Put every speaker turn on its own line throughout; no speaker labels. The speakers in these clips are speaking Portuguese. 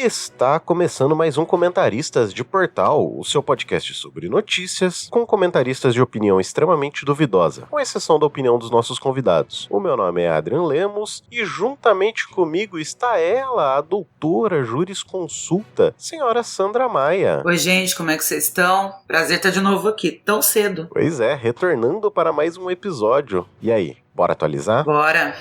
está começando mais um Comentaristas de Portal, o seu podcast sobre notícias, com comentaristas de opinião extremamente duvidosa, com exceção da opinião dos nossos convidados. O meu nome é Adrian Lemos e juntamente comigo está ela, a doutora jurisconsulta, senhora Sandra Maia.
Oi, gente, como é que vocês estão? Prazer estar de novo aqui, tão cedo.
Pois é, retornando para mais um episódio. E aí, bora atualizar?
Bora!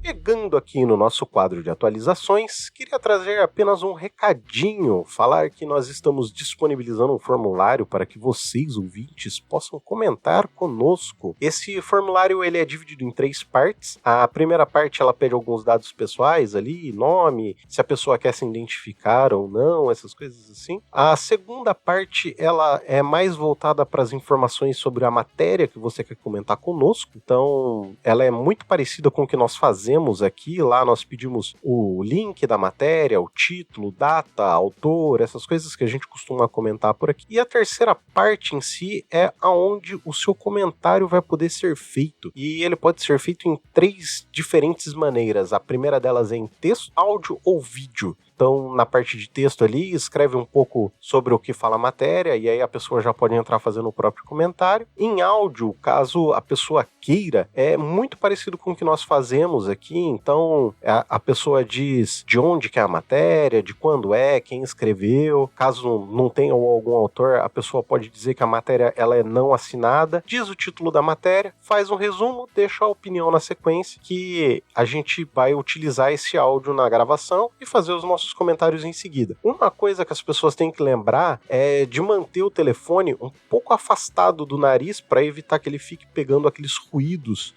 Chegando aqui no nosso quadro de atualizações, queria trazer apenas um recadinho, falar que nós estamos disponibilizando um formulário para que vocês, ouvintes, possam comentar conosco. Esse formulário ele é dividido em 3 partes. A primeira parte ela pede alguns dados pessoais ali, nome, se a pessoa quer se identificar ou não, essas coisas assim. A segunda parte ela é mais voltada para as informações sobre a matéria que você quer comentar conosco. Então, ela é muito parecida com o que nós fazemos aqui. Lá nós pedimos o link da matéria, o título, data, autor, essas coisas que a gente costuma comentar por aqui. E a terceira parte em si é aonde o seu comentário vai poder ser feito. E ele pode ser feito em 3 diferentes maneiras. A primeira delas é em texto, áudio ou vídeo. Então, na parte de texto ali, escreve um pouco sobre o que fala a matéria, e aí a pessoa já pode entrar fazendo o próprio comentário. Em áudio, caso a pessoa queira, é muito parecido com o que nós fazemos aqui. Então, a pessoa diz de onde que é a matéria, de quando é, quem escreveu. Caso não tenha algum autor, a pessoa pode dizer que a matéria ela é não assinada, diz o título da matéria, faz um resumo, deixa a opinião na sequência, que a gente vai utilizar esse áudio na gravação e fazer os nossos comentários em seguida. Uma coisa que as pessoas têm que lembrar é de manter o telefone um pouco afastado do nariz para evitar que ele fique pegando aqueles ruídos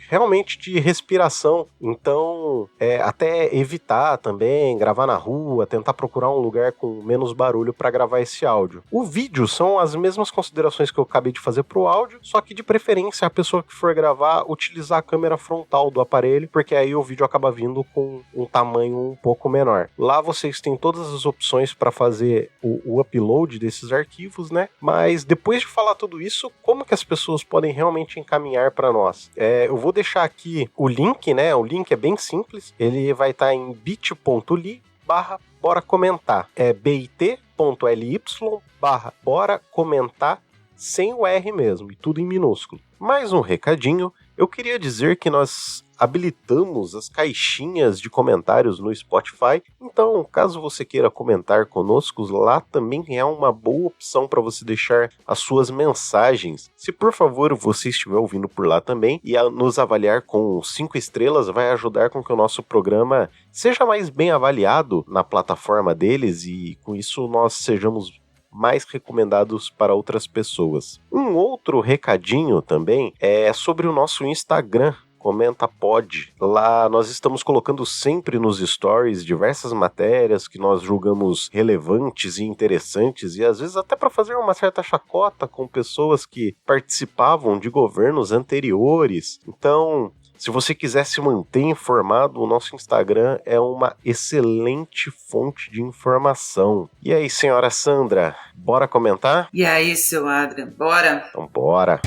realmente de respiração. Então, até evitar também gravar na rua, tentar procurar um lugar com menos barulho para gravar esse áudio. O vídeo são as mesmas considerações que eu acabei de fazer pro áudio, só que de preferência a pessoa que for gravar utilizar a câmera frontal do aparelho, porque aí o vídeo acaba vindo com um tamanho um pouco menor. Lá vocês têm todas as opções para fazer o upload desses arquivos, né? Mas depois de falar tudo isso, como que as pessoas podem realmente encaminhar para nós? Eu vou deixar aqui o link, né? O link é bem simples. Ele vai estar em bit.ly/bora comentar. É bit.ly/bora comentar sem o R mesmo, e tudo em minúsculo. Mais um recadinho. Eu queria dizer que nós habilitamos as caixinhas de comentários no Spotify, então caso você queira comentar conosco, lá também é uma boa opção para você deixar as suas mensagens. Se por favor você estiver ouvindo por lá também e nos avaliar com 5 estrelas, vai ajudar com que o nosso programa seja mais bem avaliado na plataforma deles e com isso nós sejamos mais recomendados para outras pessoas. Um outro recadinho também é sobre o nosso Instagram, Comenta Pod. Lá nós estamos colocando sempre nos stories diversas matérias que nós julgamos relevantes e interessantes e às vezes até para fazer uma certa chacota com pessoas que participavam de governos anteriores. Então, se você quiser se manter informado, o nosso Instagram é uma excelente fonte de informação. E aí, senhora Sandra, bora comentar?
E aí, seu Adrian, bora?
Então bora!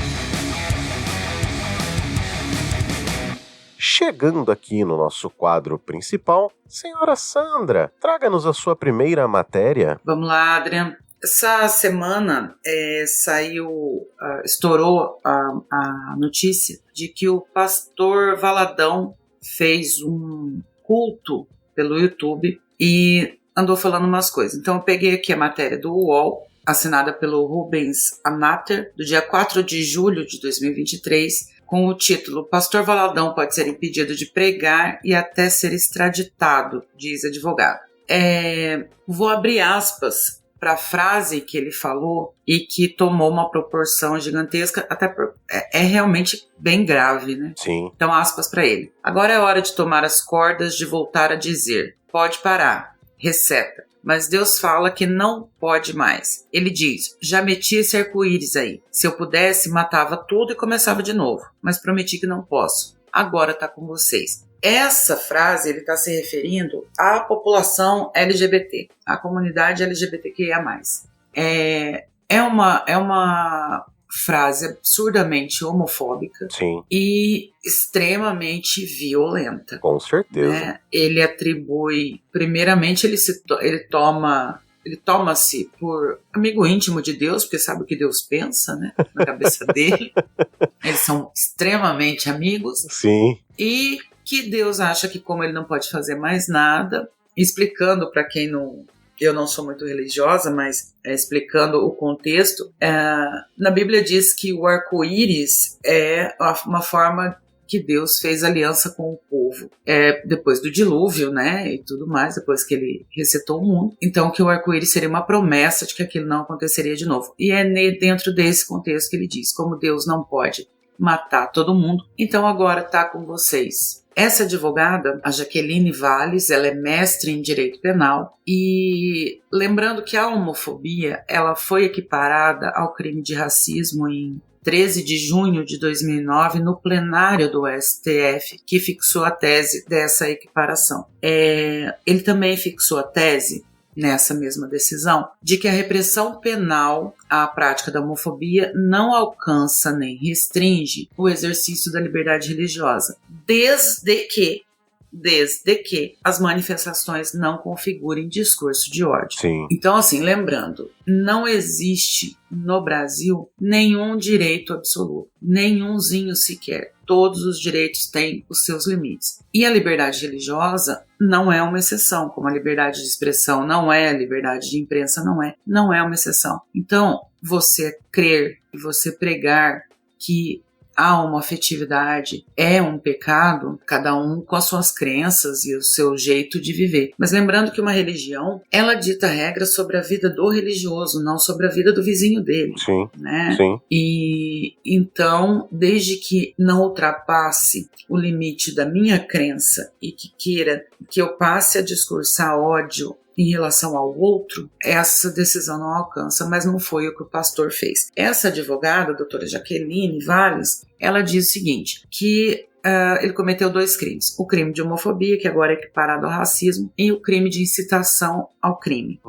Chegando aqui no nosso quadro principal, senhora Sandra, traga-nos a sua primeira matéria.
Vamos lá, Adrian. Essa semana estourou a notícia de que o pastor Valadão fez um culto pelo YouTube e andou falando umas coisas. Então eu peguei aqui a matéria do UOL, assinada pelo Rubens Anater, do dia 4 de julho de 2023, com o título "Pastor Valadão pode ser impedido de pregar e até ser extraditado", diz advogado. Vou abrir aspas para a frase que ele falou e que tomou uma proporção gigantesca, é realmente bem grave, né?
Sim.
Então, aspas para ele. "Agora é hora de tomar as cordas, de voltar a dizer, pode parar, receta. Mas Deus fala que não pode mais. Ele diz, já meti esse arco-íris aí. Se eu pudesse, matava tudo e começava de novo. Mas prometi que não posso. Agora tá com vocês." Essa frase ele está se referindo à população LGBT, à comunidade LGBTQIA+. É uma frase absurdamente homofóbica.
Sim.
E extremamente violenta.
Com certeza.
Né? Ele atribui, primeiramente, ele toma-se por amigo íntimo de Deus, porque sabe o que Deus pensa, né, na cabeça dele. Eles são extremamente amigos.
Sim.
E que Deus acha que, como ele não pode fazer mais nada, explicando para quem não... Eu não sou muito religiosa, mas explicando o contexto, na Bíblia diz que o arco-íris é uma forma que Deus fez aliança com o povo. Depois do dilúvio, né, e tudo mais, depois que ele resetou o mundo. Então, que o arco-íris seria uma promessa de que aquilo não aconteceria de novo. E é dentro desse contexto que ele diz, como Deus não pode matar todo mundo, então agora está com vocês. Essa advogada, a Jaqueline Valles, ela é mestre em Direito Penal e lembrando que a homofobia ela foi equiparada ao crime de racismo em 13 de junho de 2009 no plenário do STF, que fixou a tese dessa equiparação. Ele também fixou a tese nessa mesma decisão, de que a repressão penal à prática da homofobia não alcança nem restringe o exercício da liberdade religiosa, desde que as manifestações não configurem discurso de ódio.
Sim.
Então, assim, lembrando, não existe no Brasil nenhum direito absoluto, nenhumzinho sequer. Todos os direitos têm os seus limites. E a liberdade religiosa não é uma exceção, como a liberdade de expressão não é, a liberdade de imprensa não é uma exceção. Então, você crer e você pregar que a homoafetividade é um pecado, cada um com as suas crenças e o seu jeito de viver. Mas lembrando que uma religião, ela dita regras sobre a vida do religioso, não sobre a vida do vizinho dele.
Sim,
né?
sim.
E então, desde que não ultrapasse o limite da minha crença e que queira que eu passe a discursar ódio em relação ao outro, essa decisão não alcança, mas não foi o que o pastor fez. Essa advogada, a doutora Jaqueline Valles, ela diz o seguinte, que ele cometeu 2 crimes. O crime de homofobia, que agora é equiparado ao racismo, e o crime de incitação ao crime,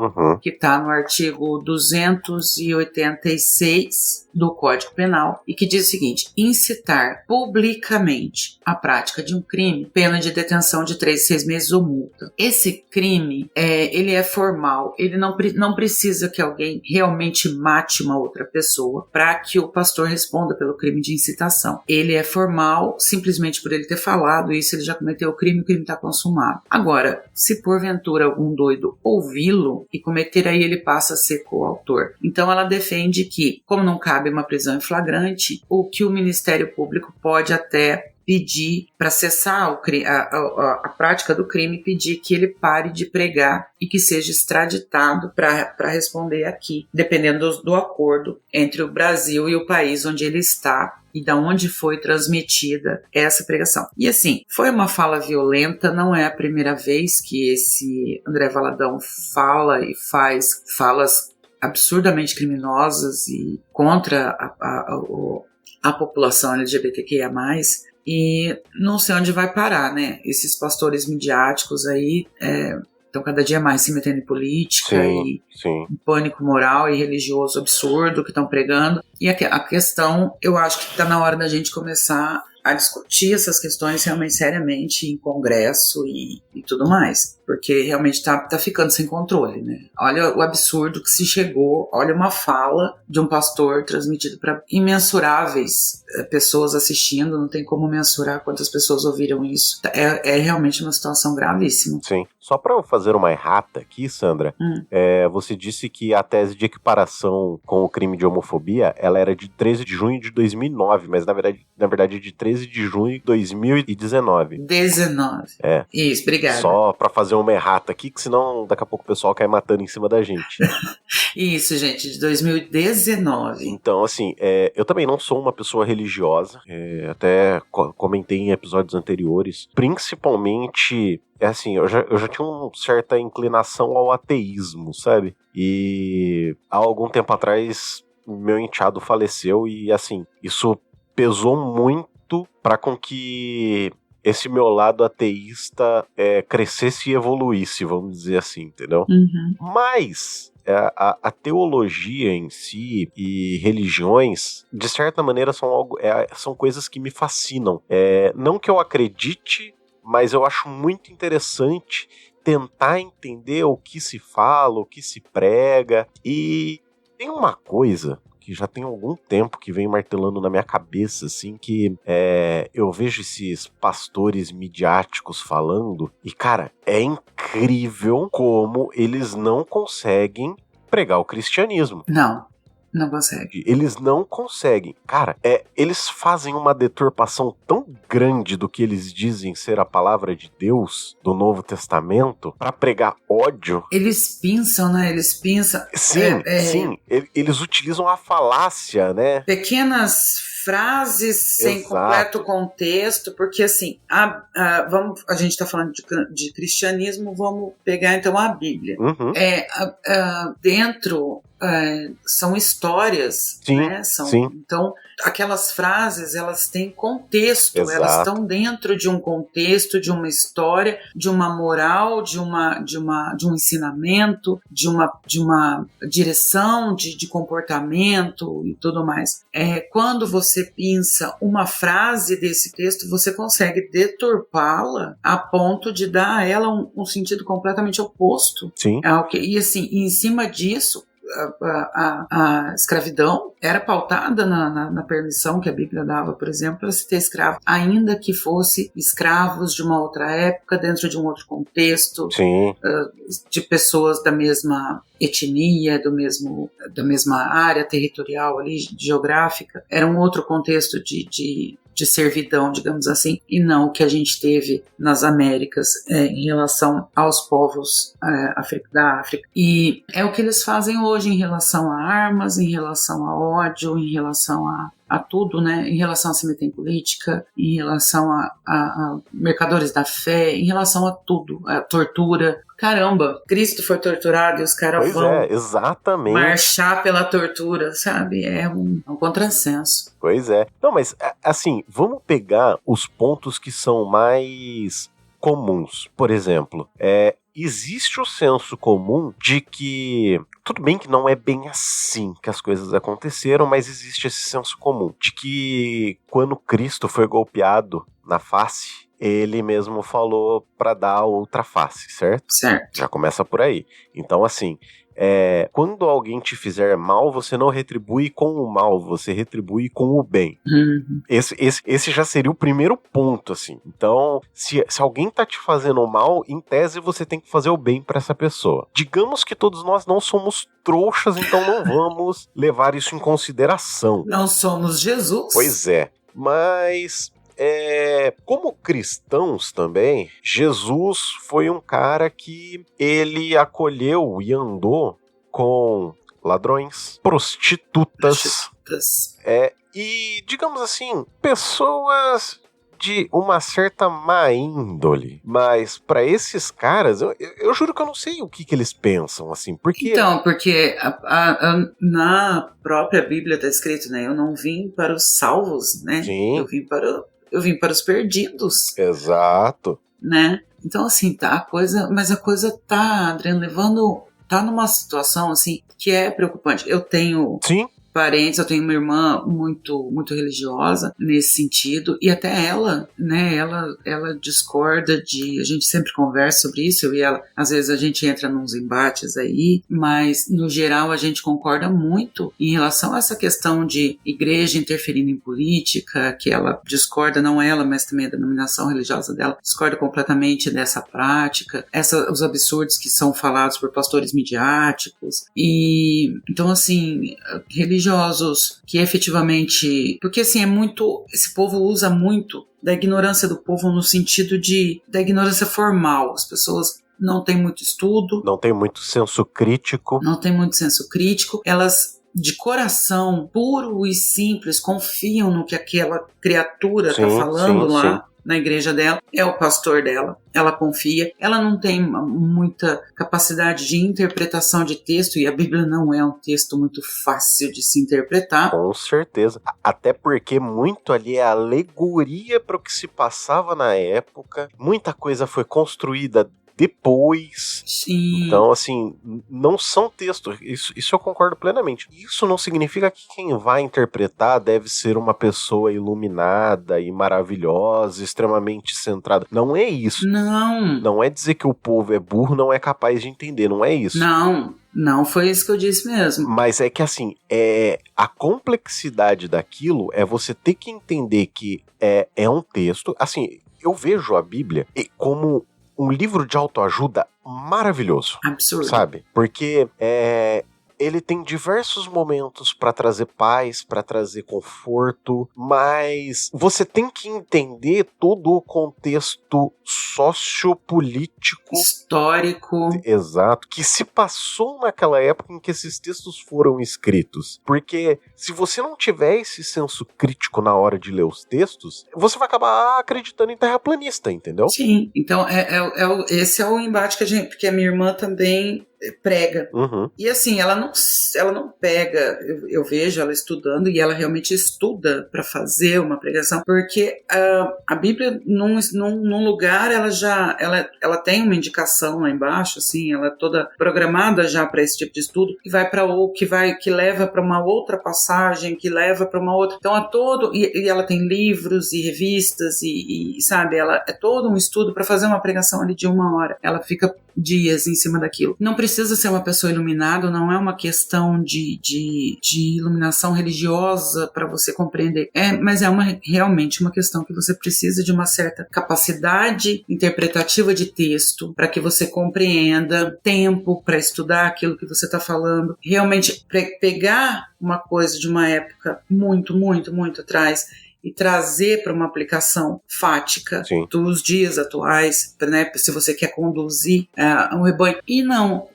que está no artigo 286 do Código Penal, e que diz o seguinte, incitar publicamente a prática de um crime, pena de detenção de 3 a 6 meses ou multa. Esse crime, ele é formal, ele não precisa que alguém realmente mate uma outra pessoa para que o pastor responda pelo crime de incitação. Ele é formal, simplesmente por ele ter falado isso, ele já cometeu o crime está consumado. Agora, se porventura algum doido ouvi-lo e cometer, aí ele passa a ser coautor. Então ela defende que, como não cabe uma prisão em flagrante, o que o Ministério Público pode até pedir para cessar a prática do crime, pedir que ele pare de pregar e que seja extraditado para responder aqui, dependendo do acordo entre o Brasil e o país onde ele está e da onde foi transmitida essa pregação. E assim, foi uma fala violenta, não é a primeira vez que esse André Valadão fala e faz falas absurdamente criminosas e contra a população LGBTQIA+, e não sei onde vai parar, né? Esses pastores midiáticos aí estão cada dia mais se metendo em política e em pânico moral e religioso absurdo que estão pregando. E a questão, eu acho que está na hora da gente começar a discutir essas questões realmente seriamente em congresso e tudo mais, porque realmente tá ficando sem controle, né? Olha o absurdo que se chegou, olha uma fala de um pastor transmitido para imensuráveis pessoas assistindo, não tem como mensurar quantas pessoas ouviram isso. É realmente uma situação gravíssima.
Sim. Só para eu fazer uma errata aqui, Sandra, você disse que a tese de equiparação com o crime de homofobia, ela era de 13 de junho de 2009, mas na verdade é de 13 de junho de 2019.
19. Isso, obrigada.
Só pra fazer uma errata aqui, que senão daqui a pouco o pessoal cai matando em cima da gente.
Isso, gente, de 2019.
Então, assim, eu também não sou uma pessoa religiosa, até comentei em episódios anteriores, principalmente, assim, eu já tinha uma certa inclinação ao ateísmo, sabe? E há algum tempo atrás, meu enteado faleceu e, assim, isso pesou muito para com que esse meu lado ateísta crescesse e evoluísse, vamos dizer assim, entendeu?
Uhum.
Mas a teologia em si e religiões, de certa maneira, são coisas que me fascinam. Não que eu acredite, mas eu acho muito interessante tentar entender o que se fala, o que se prega. E tem uma coisa que já tem algum tempo que vem martelando na minha cabeça, assim, que eu vejo esses pastores midiáticos falando, e, cara, é incrível como eles não conseguem pregar o cristianismo.
Não consegue.
Eles não conseguem. Cara, eles fazem uma deturpação tão grande do que eles dizem ser a palavra de Deus do Novo Testamento pra pregar ódio.
Eles pensam, né?
Sim. Eles utilizam a falácia, né?
Pequenas frases sem
Exato.
completo contexto, porque assim, a gente está falando de cristianismo, vamos pegar então a Bíblia.
Uhum.
Dentro são histórias,
sim,
né?
Sim.
Então, aquelas frases, elas têm contexto,
Exato.
Elas estão dentro de um contexto, de uma história, de uma moral, de um ensinamento, de uma direção de comportamento e tudo mais. Quando você pensa uma frase desse texto, você consegue deturpá-la a ponto de dar a ela um sentido completamente oposto.
Sim.
E assim, em cima disso, a escravidão era pautada na permissão que a Bíblia dava, por exemplo, para se ter escravo, ainda que fosse escravos de uma outra época, dentro de um outro contexto, de pessoas da mesma etnia, da mesma área territorial ali, geográfica. Era um outro contexto de servidão, digamos assim, e não o que a gente teve nas Américas em relação aos povos da África. E é o que eles fazem hoje em relação a armas, em relação a ódio, em relação a tudo, né? Em relação a se meter em política, em relação a mercadores da fé, em relação a tudo, a tortura. Caramba, Cristo foi torturado e os caras vão
exatamente.
marchar pela tortura, sabe? É um contrassenso.
Pois é. Não, mas assim, vamos pegar os pontos que são mais comuns. Por exemplo, existe o senso comum de que, tudo bem que não é bem assim que as coisas aconteceram, mas existe esse senso comum de que quando Cristo foi golpeado na face, ele mesmo falou para dar outra face, certo?
Certo.
Já começa por aí. Então, assim, quando alguém te fizer mal, você não retribui com o mal, você retribui com o bem.
Uhum.
Esse já seria o primeiro ponto, assim. Então, se alguém tá te fazendo mal, em tese você tem que fazer o bem para essa pessoa. Digamos que todos nós não somos trouxas, então não vamos levar isso em consideração.
Não somos Jesus.
Pois é, mas como cristãos também, Jesus foi um cara que ele acolheu e andou com ladrões, prostitutas. E, digamos assim, pessoas de uma certa má índole. Mas para esses caras, eu juro que eu não sei o que eles pensam, assim, porque...
Então, porque na própria Bíblia está escrito, né? Eu não vim para os salvos, né?
Sim.
Eu vim para os perdidos.
Exato.
Né? Então, assim, a coisa tá, Adriano, tá numa situação, assim, que é preocupante. Eu tenho...
Sim.
Parentes, eu tenho uma irmã muito, muito religiosa nesse sentido, e até ela, né, ela discorda a gente sempre conversa sobre isso, eu e ela, às vezes a gente entra nos embates aí, mas no geral a gente concorda muito em relação a essa questão de igreja interferindo em política, que ela discorda, não ela, mas também a denominação religiosa dela, discorda completamente dessa prática, os absurdos que são falados por pastores midiáticos, e então assim, religiosos que efetivamente, porque assim esse povo usa muito da ignorância do povo no sentido da ignorância formal. As pessoas não têm muito estudo,
não têm muito senso crítico,
elas de coração puro e simples confiam no que aquela criatura está falando lá na igreja dela, é o pastor dela, ela confia, ela não tem muita capacidade de interpretação de texto, e a Bíblia não é um texto muito fácil de se interpretar.
Com certeza, até porque muito ali é alegoria para o que se passava na época, muita coisa foi construída depois.
Sim.
Então, assim, não são textos. Isso eu concordo plenamente. Isso não significa que quem vai interpretar deve ser uma pessoa iluminada e maravilhosa, extremamente centrada. Não é isso.
Não.
Não é dizer que o povo é burro, não é capaz de entender. Não é isso.
Não foi isso que eu disse mesmo.
Mas é que, assim, a complexidade daquilo é você ter que entender que é um texto. Assim, eu vejo a Bíblia como um livro de autoajuda maravilhoso.
Absurdo.
Sabe? Porque ele tem diversos momentos para trazer paz, para trazer conforto, mas você tem que entender todo o contexto sociopolítico,
histórico,
exato, que se passou naquela época em que esses textos foram escritos. Porque se você não tiver esse senso crítico na hora de ler os textos, você vai acabar acreditando em terraplanista, entendeu?
Sim, então esse é o embate que a minha irmã também prega.
Uhum.
E assim, ela não pega, eu vejo ela estudando, e ela realmente estuda para fazer uma pregação, porque a Bíblia num lugar ela tem uma indicação lá embaixo, assim, ela é toda programada já para esse tipo de estudo, que leva para uma outra passagem, que leva para uma outra. Então e ela tem livros e revistas e sabe, ela é todo um estudo para fazer uma pregação ali de 1 hora. Ela fica dias em cima daquilo. Não precisa ser uma pessoa iluminada, não é uma questão de iluminação religiosa para você compreender. Mas é realmente uma questão que você precisa de uma certa capacidade interpretativa de texto para que você compreenda, tempo para estudar aquilo que você está falando. Realmente pegar uma coisa de uma época muito, muito, muito atrás e trazer para uma aplicação fática dos dias atuais, né, se você quer conduzir um rebanho. E não,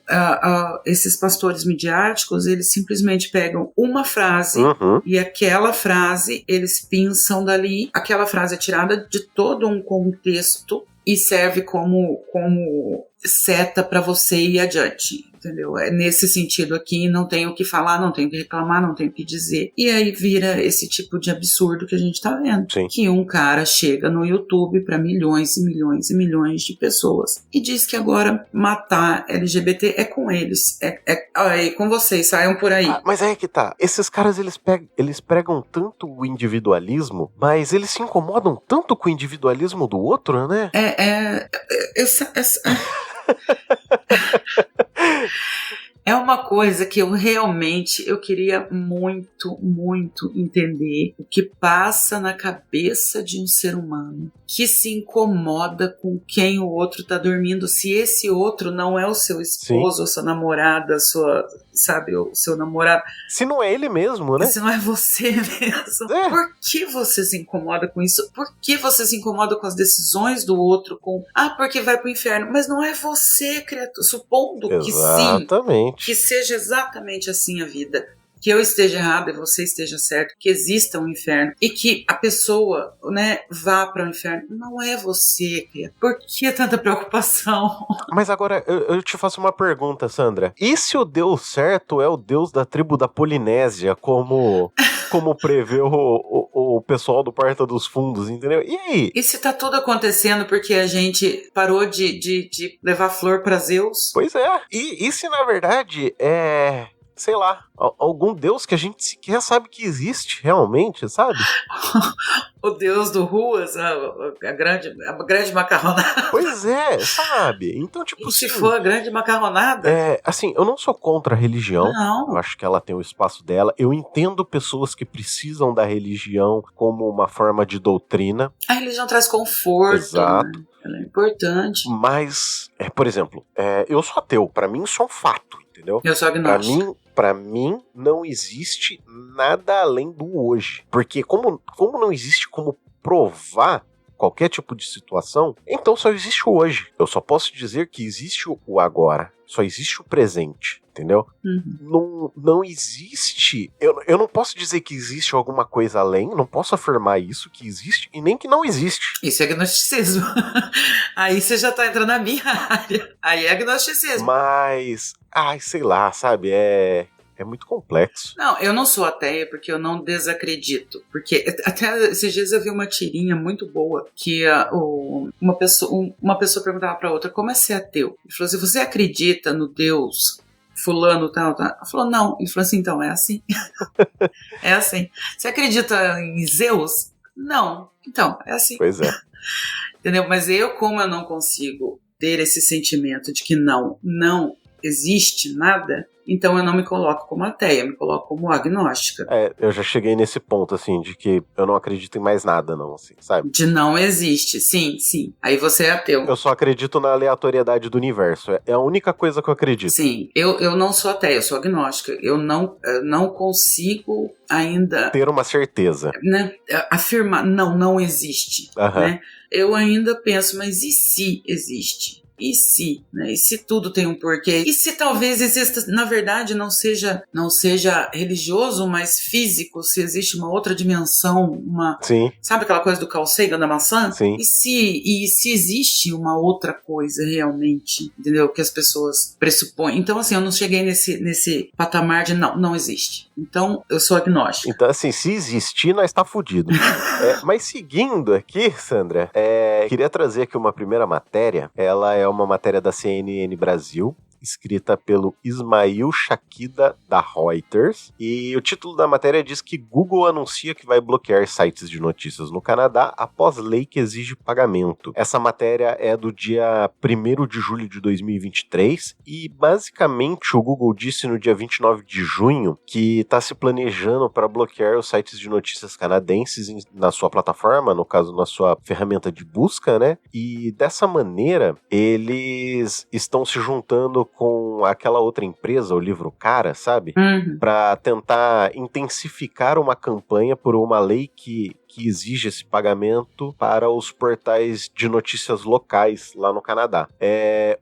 esses pastores midiáticos, eles simplesmente pegam uma frase e aquela frase eles pinçam dali, aquela frase é tirada de todo um contexto e serve como seta para você ir adiante, entendeu? É nesse sentido aqui, não tenho o que falar, não tenho o que reclamar, não tenho o que dizer. E aí vira esse tipo de absurdo que a gente tá vendo.
Sim.
Que um cara chega no YouTube para milhões e milhões e milhões de pessoas e diz que agora matar LGBT é com eles. É com vocês, saiam por aí.
Mas aí que tá. Esses caras, eles pregam tanto o individualismo, mas eles se incomodam tanto com o individualismo do outro, né?
É uma coisa que eu queria muito, muito entender o que passa na cabeça de um ser humano que se incomoda com quem o outro tá dormindo, se esse outro não é o seu esposo, ou sua namorada, o seu namorado.
Se não é ele mesmo, né?
Se não é você mesmo. Por que você se incomoda com isso? Por que você se incomoda com as decisões do outro? Porque vai pro inferno. Mas não é você, criatura. Supondo que sim. Que seja exatamente assim a vida. Que eu esteja errada e você esteja certo, que exista um inferno e que a pessoa, né, vá para o inferno. Não é você, criatura. Por que tanta preocupação?
Mas agora, eu te faço uma pergunta, Sandra. E se o Deus certo é o Deus da tribo da Polinésia, como prevê o pessoal do Porta dos Fundos, entendeu? E aí?
E se tá tudo acontecendo porque a gente parou de levar flor para Zeus?
Pois é. E se na verdade sei lá, algum deus que a gente sequer sabe que existe realmente, sabe?
O deus do Ruas, a grande macarronada.
Pois é, sabe? Então, tipo,
e se for a grande macarronada?
Assim, eu não sou contra a religião.
Não.
Eu acho que ela tem o espaço dela. Eu entendo pessoas que precisam da religião como uma forma de doutrina.
A religião traz conforto.
Exato.
Né? Ela é importante.
Mas, por exemplo, eu sou ateu. Pra mim, isso é um fato, entendeu?
Eu sou agnóstico.
Pra mim, não existe nada além do hoje. Porque como não existe como provar qualquer tipo de situação, então só existe o hoje. Eu só posso dizer que existe o agora. Só existe o presente, entendeu? Não existe... Eu não posso dizer que existe alguma coisa além, não posso afirmar isso, que existe, e nem que não existe.
Isso é agnosticismo. Aí você já tá entrando na minha área. Aí é agnosticismo.
Mas... sei lá, sabe? É É muito complexo.
Não, eu não sou ateia porque eu não desacredito. Porque até esses dias eu vi uma tirinha muito boa que uma pessoa perguntava pra outra, como é ser ateu? Ele falou assim, você acredita no Deus fulano, tal? Ela falou, não. Ele falou assim, então, é assim. É assim. Você acredita em Zeus? Não. Então, é assim.
Pois é.
Entendeu? Mas como eu não consigo ter esse sentimento de que não existe nada, então eu não me coloco como ateia, me coloco como agnóstica.
Eu já cheguei nesse ponto, assim, de que eu não acredito em mais nada, não, assim, sabe?
De não existe, sim. Aí você é ateu.
Eu só acredito na aleatoriedade do universo. É a única coisa que eu acredito.
Sim, eu não sou ateia, eu sou agnóstica. Eu não consigo ainda...
ter uma certeza.
Né, afirmar, não existe.
Uhum.
Né? Eu ainda penso, mas e se existe? E se, né? E se tudo tem um porquê? E se talvez exista, na verdade, não seja religioso, mas físico, se existe uma outra dimensão,
Sim.
Sabe aquela coisa do Carl Sagan da maçã?
Sim.
E se existe uma outra coisa realmente, entendeu? Que as pessoas pressupõem. Então, assim, eu não cheguei nesse patamar de não existe. Então, eu sou agnóstica.
Então, assim, se existir, nós tá fudido. Mas seguindo aqui, Sandra, queria trazer aqui uma primeira matéria. Ela é uma matéria da CNN Brasil, escrita pelo Ismail Shakida, da Reuters, e o título da matéria diz que Google anuncia que vai bloquear sites de notícias no Canadá após lei que exige pagamento. Essa matéria é do dia 1º de julho de 2023 e basicamente o Google disse no dia 29 de junho que está se planejando para bloquear os sites de notícias canadenses na sua plataforma, no caso na sua ferramenta de busca, né? E dessa maneira eles estão se juntando com aquela outra empresa, o Livro Cara, sabe?
Uhum.
Para tentar intensificar uma campanha por uma lei que exige esse pagamento para os portais de notícias locais lá no Canadá.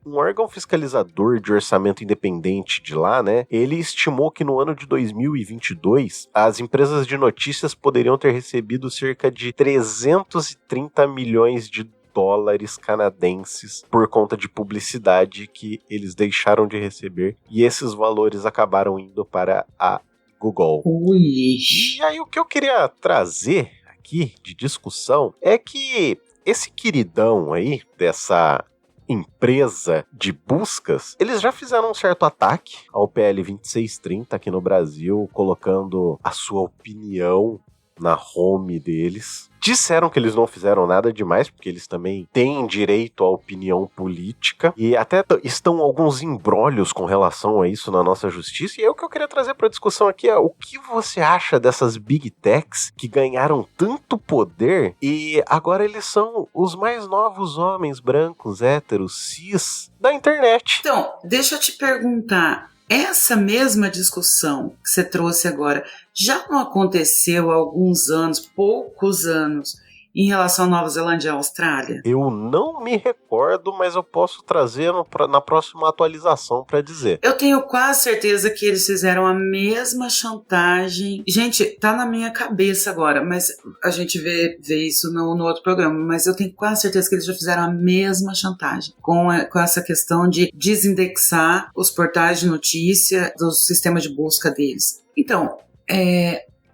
Um órgão fiscalizador de orçamento independente de lá, né? Ele estimou que no ano de 2022 as empresas de notícias poderiam ter recebido cerca de 330 milhões de dólares canadenses por conta de publicidade que eles deixaram de receber, e esses valores acabaram indo para a Google.
Ui.
E aí o que eu queria trazer aqui de discussão é que esse queridão aí dessa empresa de buscas, eles já fizeram um certo ataque ao PL 2630 aqui no Brasil, colocando a sua opinião na home deles. Disseram que eles não fizeram nada demais, porque eles também têm direito à opinião política, e até estão alguns embrólios com relação a isso na nossa justiça, e é o que eu queria trazer para a discussão aqui, o que você acha dessas big techs que ganharam tanto poder, e agora eles são os mais novos homens brancos, héteros, cis da internet?
Então, deixa eu te perguntar, essa mesma discussão que você trouxe agora já não aconteceu há alguns anos, poucos anos, em relação à Nova Zelândia e à Austrália?
Eu não me recordo, mas eu posso trazer na próxima atualização para dizer.
Eu tenho quase certeza que eles fizeram a mesma chantagem. Gente, tá na minha cabeça agora, mas a gente vê isso no outro programa, mas eu tenho quase certeza que eles já fizeram a mesma chantagem com essa questão de desindexar os portais de notícia do sistema de busca deles. Então,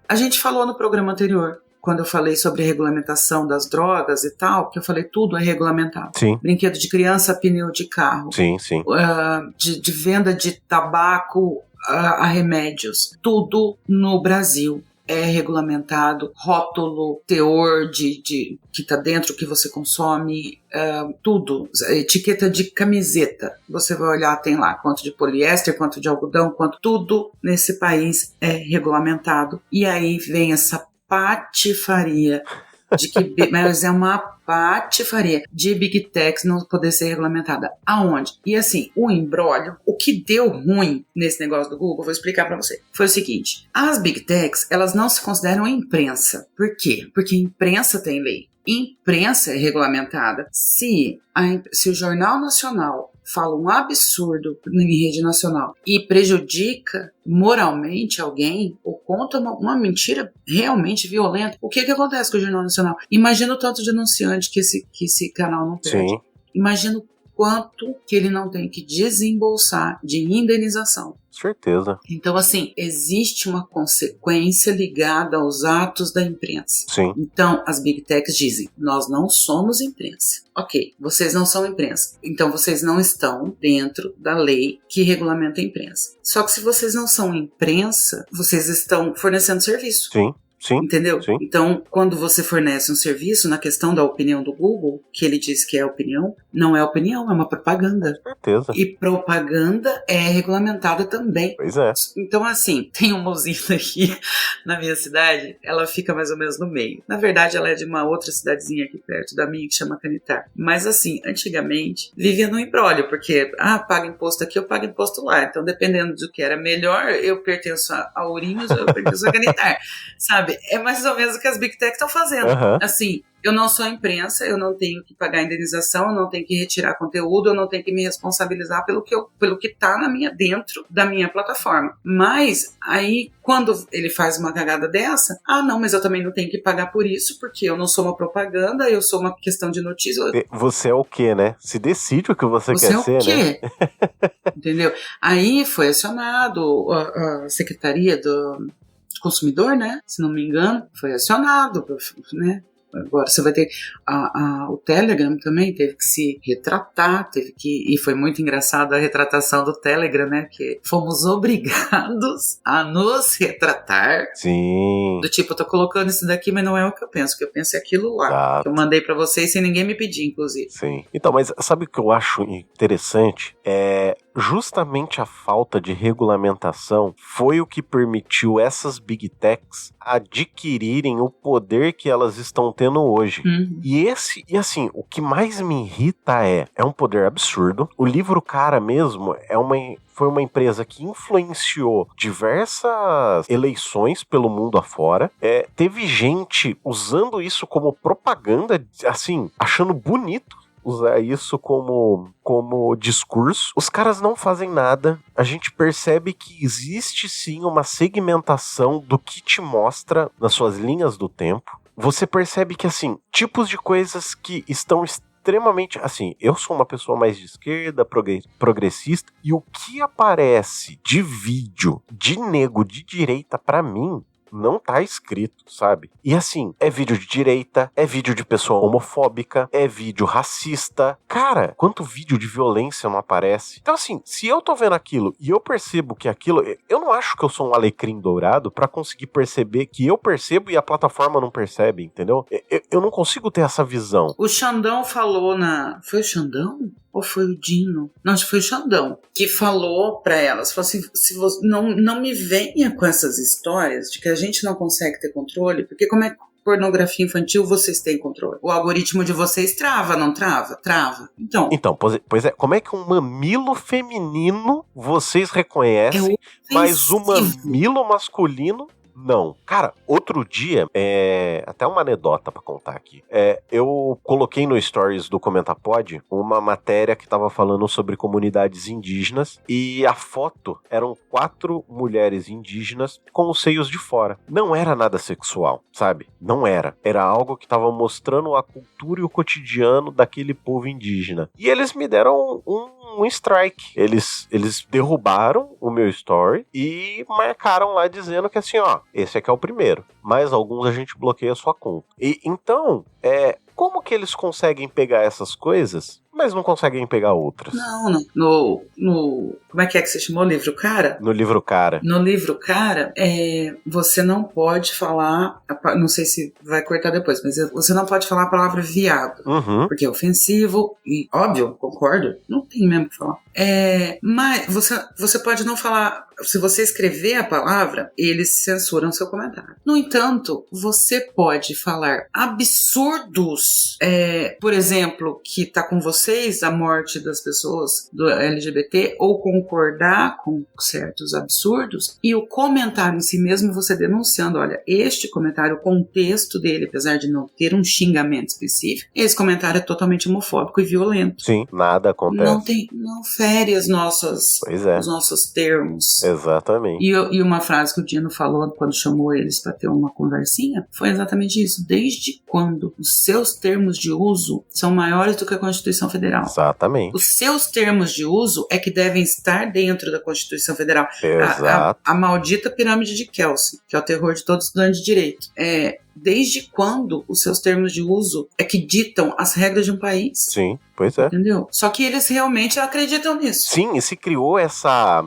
a gente falou no programa anterior, quando eu falei sobre a regulamentação das drogas e tal, que eu falei tudo é regulamentado.
Sim.
Brinquedo de criança, pneu de carro.
Sim, sim.
De venda de tabaco a remédios. Tudo no Brasil é regulamentado. Rótulo, teor que está dentro, que você consome, tudo. Etiqueta de camiseta. Você vai olhar, tem lá quanto de poliéster, quanto de algodão, tudo nesse país é regulamentado. E aí vem essa patifaria de que, mas é uma patifaria de Big Techs não poder ser regulamentada. Aonde? E assim, o imbróglio, o que deu ruim nesse negócio do Google, vou explicar pra você. Foi o seguinte, as Big Techs, elas não se consideram imprensa. Por quê? Porque imprensa tem lei. Imprensa é regulamentada. Se o Jornal Nacional fala um absurdo em rede nacional e prejudica moralmente alguém ou conta uma mentira realmente violenta, o que acontece com o Jornal Nacional? Imagina o tanto de denunciante que esse canal não perde.
Sim.
Imagina o quanto que ele não tem que desembolsar de indenização.
Certeza.
Então, assim, existe uma consequência ligada aos atos da imprensa.
Sim.
Então, as Big Techs dizem, nós não somos imprensa. Ok, vocês não são imprensa. Então, vocês não estão dentro da lei que regulamenta a imprensa. Só que se vocês não são imprensa, vocês estão fornecendo serviço.
Sim. Sim,
entendeu?
Sim.
Então, quando você fornece um serviço, na questão da opinião do Google, que ele diz que é opinião, não é opinião, é uma propaganda.
Certeza.
E propaganda é regulamentada também.
Pois é.
Então, assim, tem uma usina aqui na minha cidade, ela fica mais ou menos no meio. Na verdade, ela é de uma outra cidadezinha aqui perto da minha, que chama Canitar. Mas, assim, antigamente, vivia no imbróglio, porque, paga imposto aqui, eu pago imposto lá. Então, dependendo do que era melhor, eu pertenço a Ourinhos ou eu pertenço a Canitar. Sabe? É mais ou menos o que as Big Tech estão fazendo.
Uhum.
Assim, eu não sou imprensa, eu não tenho que pagar indenização, eu não tenho que retirar conteúdo, eu não tenho que me responsabilizar pelo que está dentro da minha plataforma. Mas, aí, quando ele faz uma cagada dessa, não, mas eu também não tenho que pagar por isso, porque eu não sou uma propaganda, eu sou uma questão de notícia.
Você é o quê, né? Se decide o que você quer ser, né? Você é o quê?
Né? Entendeu? Aí foi acionado a Secretaria do Consumidor, né? Se não me engano, foi acionado, né? Agora você vai ter o Telegram também teve que se retratar, e foi muito engraçado a retratação do Telegram, né? Que fomos obrigados a nos retratar.
Sim.
Do tipo, eu tô colocando isso daqui, mas não é o que eu penso. O que eu penso é aquilo lá.
Exato.
Que eu mandei pra vocês sem ninguém me pedir, inclusive.
Sim. Então, mas sabe o que eu acho interessante? É justamente a falta de regulamentação foi o que permitiu essas Big Techs adquirirem o poder que elas estão tendo hoje.
Uhum.
E assim, o que mais me irrita é um poder absurdo. O Livro Cara mesmo foi uma empresa que influenciou diversas eleições pelo mundo afora. Teve gente usando isso como propaganda, assim, achando bonito usar isso como discurso. Os caras não fazem nada. A gente percebe que existe sim uma segmentação do que te mostra nas suas linhas do tempo. Você percebe que, assim, tipos de coisas que estão extremamente, assim, eu sou uma pessoa mais de esquerda, progressista, e o que aparece de vídeo de nego de direita pra mim não tá escrito, sabe? E assim, é vídeo de direita, é vídeo de pessoa homofóbica, é vídeo racista. Cara, quanto vídeo de violência não aparece? Então assim, se eu tô vendo aquilo e eu percebo que aquilo... Eu não acho que eu sou um alecrim dourado pra conseguir perceber que eu percebo e a plataforma não percebe, entendeu? Eu não consigo ter essa visão.
O Xandão falou Foi o Xandão? Ou foi o Dino? Não, acho que foi o Xandão que falou pra elas, falou assim, se você não me venha com essas histórias de que a gente não consegue ter controle, porque como é que pornografia infantil vocês têm controle? O algoritmo de vocês trava, não trava? Trava. Então,
pois é, como é que um mamilo feminino vocês reconhecem, mas um mamilo masculino não. Cara, outro dia, até uma anedota pra contar aqui. Eu coloquei no Stories do Comentapod uma matéria que tava falando sobre comunidades indígenas e a foto eram 4 mulheres indígenas com os seios de fora. Não era nada sexual, sabe? Não era. Era algo que tava mostrando a cultura e o cotidiano daquele povo indígena. E eles me deram um strike. Eles derrubaram o meu story e marcaram lá dizendo que assim, ó, esse aqui é o primeiro, mas alguns a gente bloqueia a sua conta. E então, como que eles conseguem pegar essas coisas, mas não conseguem pegar outras?
Não. No como é que você chamou o Livro Cara?
No Livro Cara.
No Livro Cara, você não pode falar, não sei se vai cortar depois, mas você não pode falar a palavra viado, porque é ofensivo, e óbvio, concordo, não tem mesmo que falar. Mas você pode não falar, se você escrever a palavra, eles censuram seu comentário. No entanto, você pode falar absurdos, por exemplo, que tá com vocês a morte das pessoas do LGBT, ou concordar com certos absurdos, e o comentário em si mesmo você denunciando, olha, este comentário, o contexto dele, apesar de não ter um xingamento específico, esse comentário é totalmente homofóbico e violento.
Sim, nada acontece.
Não fere os nossos termos.
Exatamente.
E uma frase que o Dino falou quando chamou eles para ter uma conversinha foi exatamente isso. Desde quando os seus termos de uso são maiores do que a Constituição Federal.
Exatamente.
Os seus termos de uso é que devem estar dentro da Constituição Federal.
Exato.
A maldita pirâmide de Kelsen, que é o terror de todo estudante de direito. Desde quando os seus termos de uso é que ditam as regras de um país?
Sim, pois é.
Entendeu? Só que eles realmente acreditam nisso.
Sim, e se criou essa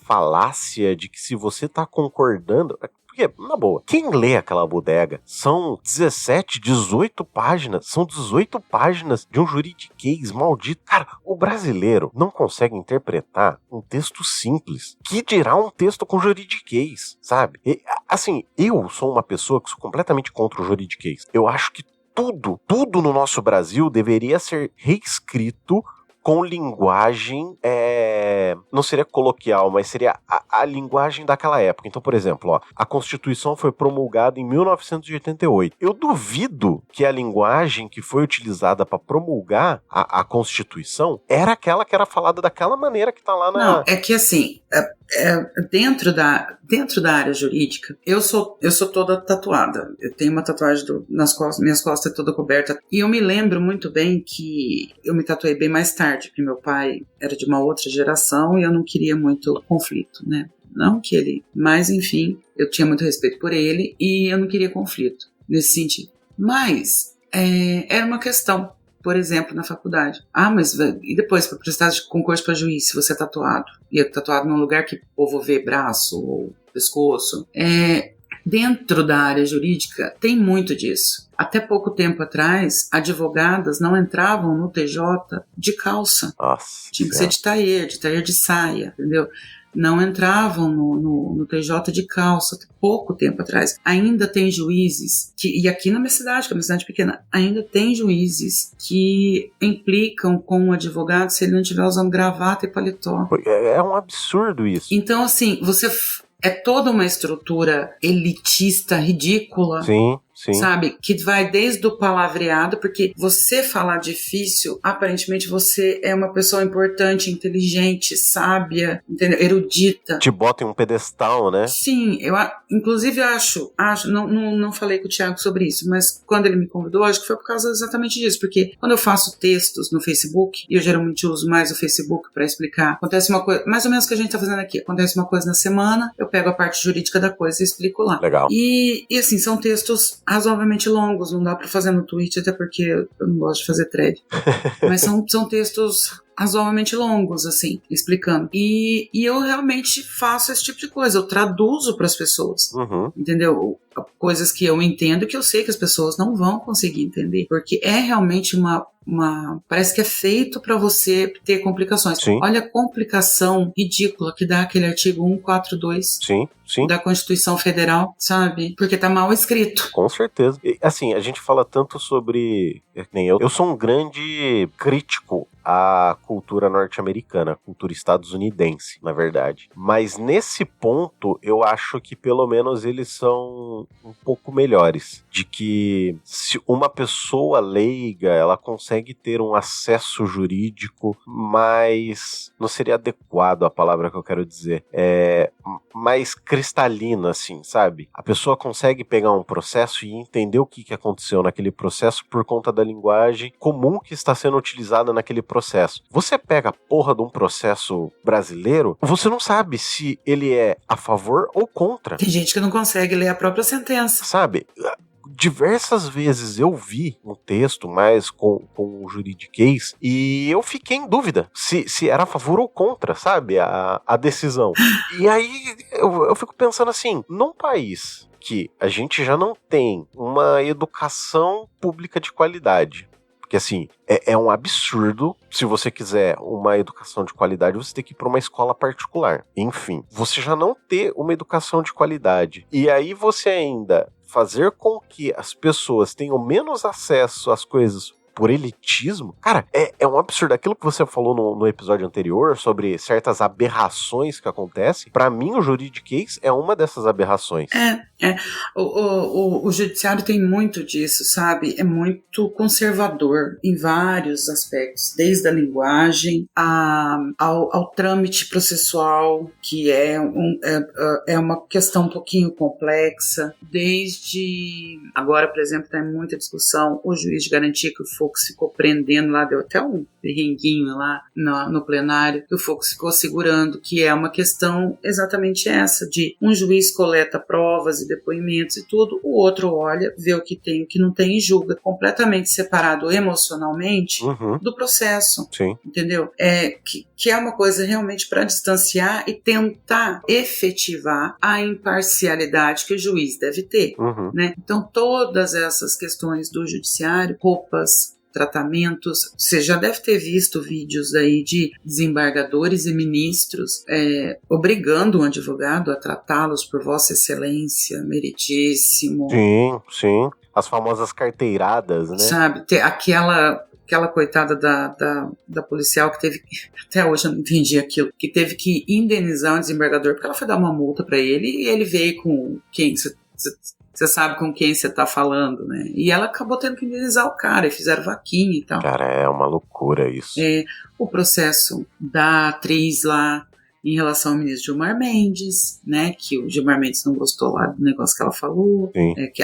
falácia de que se você tá concordando... Porque, na boa, quem lê aquela bodega são 17, 18 páginas, são 18 páginas de um juridiquês maldito. Cara, o brasileiro não consegue interpretar um texto simples, que dirá um texto com juridiquês, sabe? E, assim, eu sou uma pessoa que sou completamente contra o juridiquês. Eu acho que tudo no nosso Brasil deveria ser reescrito com linguagem, não seria coloquial, mas seria a linguagem daquela época. Então, por exemplo, ó, a Constituição foi promulgada em 1988. Eu duvido que a linguagem que foi utilizada para promulgar a Constituição era aquela que era falada daquela maneira que tá lá na...
Não, é que assim, dentro da área jurídica, eu sou toda tatuada. Eu tenho uma tatuagem nas costas, minhas costas é toda coberta. E eu me lembro muito bem que eu me tatuei bem mais tarde, porque meu pai era de uma outra geração e eu não queria muito conflito, né? Não que ele... Mas, enfim, eu tinha muito respeito por ele e eu não queria conflito nesse sentido. Mas era uma questão. Por exemplo, na faculdade. Mas e depois, para prestar de concurso para juiz, se você é tatuado? E é tatuado num lugar que o povo vê braço ou pescoço. Dentro da área jurídica, tem muito disso. Até pouco tempo atrás, advogadas não entravam no TJ de calça.
Nossa,
tinha que ser de tailleur de saia, entendeu? Não entravam no TJ de calça, até pouco tempo atrás. Ainda tem juízes, e aqui na minha cidade, que é uma cidade pequena, ainda tem juízes que implicam com o advogado se ele não estiver usando gravata e paletó.
É um absurdo isso.
Então, assim, é toda uma estrutura elitista, ridícula.
Sim.
Sabe? Que vai desde o palavreado, porque você falar difícil, aparentemente você é uma pessoa importante, inteligente, sábia, entendeu? Erudita.
Te bota em um pedestal, né?
Sim, eu inclusive acho, não falei com o Thiago sobre isso, mas quando ele me convidou, acho que foi por causa exatamente disso, porque quando eu faço textos no Facebook, e eu geralmente uso mais o Facebook para explicar, acontece uma coisa, mais ou menos o que a gente tá fazendo aqui, acontece uma coisa na semana, eu pego a parte jurídica da coisa e explico lá.
Legal.
E assim, são textos razoavelmente longos, não dá pra fazer no Twitch, até porque eu não gosto de fazer thread. Mas são textos razoavelmente longos, assim, explicando. E eu realmente faço esse tipo de coisa, eu traduzo para as pessoas, entendeu? Coisas que eu entendo que eu sei que as pessoas não vão conseguir entender, porque é realmente parece que é feito para você ter complicações.
Sim.
Olha a complicação ridícula que dá aquele artigo 142 da Constituição Federal, sabe? Porque tá mal escrito.
Com certeza. E, assim, a gente fala tanto sobre... Eu sou um grande crítico à cultura norte-americana, à cultura estadunidense, na verdade. Mas nesse ponto, eu acho que pelo menos eles são um pouco melhores. De que se uma pessoa leiga, ela consegue ter um acesso jurídico mais... Não seria adequado a palavra que eu quero dizer. Mais cristalina, assim, sabe? A pessoa consegue pegar um processo e entender o que aconteceu naquele processo por conta da linguagem comum que está sendo utilizada naquele processo. Você pega a porra de um processo brasileiro, você não sabe se ele é a favor ou contra.
Tem gente que não consegue ler a própria sentença.
Sabe? Diversas vezes eu vi um texto mais com o juridiquês e eu fiquei em dúvida se era a favor ou contra, sabe? A decisão. E aí eu fico pensando assim, num país que a gente já não tem uma educação pública de qualidade, porque assim, é um absurdo, se você quiser uma educação de qualidade, você tem que ir para uma escola particular. Enfim, você já não ter uma educação de qualidade. E aí você ainda fazer com que as pessoas tenham menos acesso às coisas por elitismo, cara, é um absurdo. Aquilo que você falou no episódio anterior sobre certas aberrações que acontecem, pra mim o juridiquês é uma dessas aberrações.
O judiciário tem muito disso, sabe? É muito conservador em vários aspectos, desde a linguagem ao trâmite processual, que é uma questão um pouquinho complexa, desde agora, por exemplo, tem muita discussão, o juiz de garantia que o Fux ficou prendendo lá, deu até um perrenguinho lá no plenário, que o Fux ficou segurando, que é uma questão exatamente essa, de um juiz coleta provas e depoimentos e tudo, o outro olha, vê o que tem e o que não tem e julga, completamente separado emocionalmente do processo.
Sim.
Entendeu? Que é uma coisa realmente para distanciar e tentar efetivar a imparcialidade que o juiz deve ter. Né? Então, todas essas questões do judiciário, roupas, tratamentos, você já deve ter visto vídeos aí de desembargadores e ministros obrigando um advogado a tratá-los por Vossa Excelência, meritíssimo.
Sim. As famosas carteiradas, né?
Sabe, aquela coitada da policial que teve, até hoje eu não entendi aquilo, que teve que indenizar um desembargador porque ela foi dar uma multa pra ele e ele veio com quem você sabe com quem você tá falando, né? E ela acabou tendo que indenizar o cara e fizeram vaquinha e tal.
Cara, é uma loucura isso.
O processo da atriz lá em relação ao ministro Gilmar Mendes, né, que o Gilmar Mendes não gostou lá do negócio que ela falou,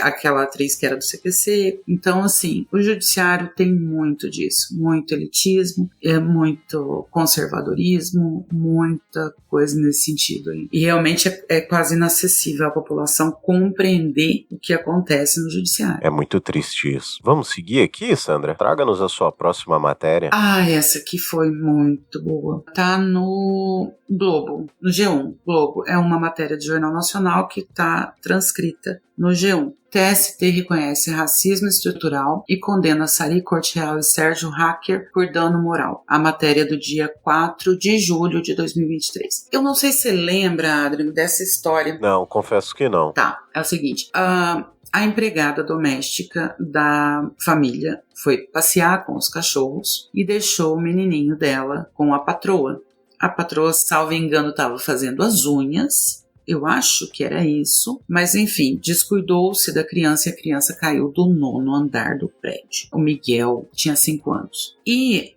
aquela atriz que era do CPC. Então, assim, o judiciário tem muito disso, muito elitismo, muito conservadorismo, muita coisa nesse sentido aí. E realmente é quase inacessível à população compreender o que acontece no judiciário.
É muito triste isso. Vamos seguir aqui, Sandra? Traga-nos a sua próxima matéria.
Essa aqui foi muito boa. Tá no Globo, no G1. Globo é uma matéria de Jornal Nacional que está transcrita no G1. TST reconhece racismo estrutural e condena Sari Corte Real e Sérgio Hacker por dano moral. A matéria do dia 4 de julho de 2023. Eu não sei se você lembra, Adriano, dessa história.
Não, confesso que não.
Tá, é o seguinte. A empregada doméstica da família foi passear com os cachorros e deixou o menininho dela com a patroa. A patroa, salvo engano, estava fazendo as unhas, eu acho que era isso, mas enfim, descuidou-se da criança e a criança caiu do 9º andar do prédio. O Miguel tinha 5 anos. E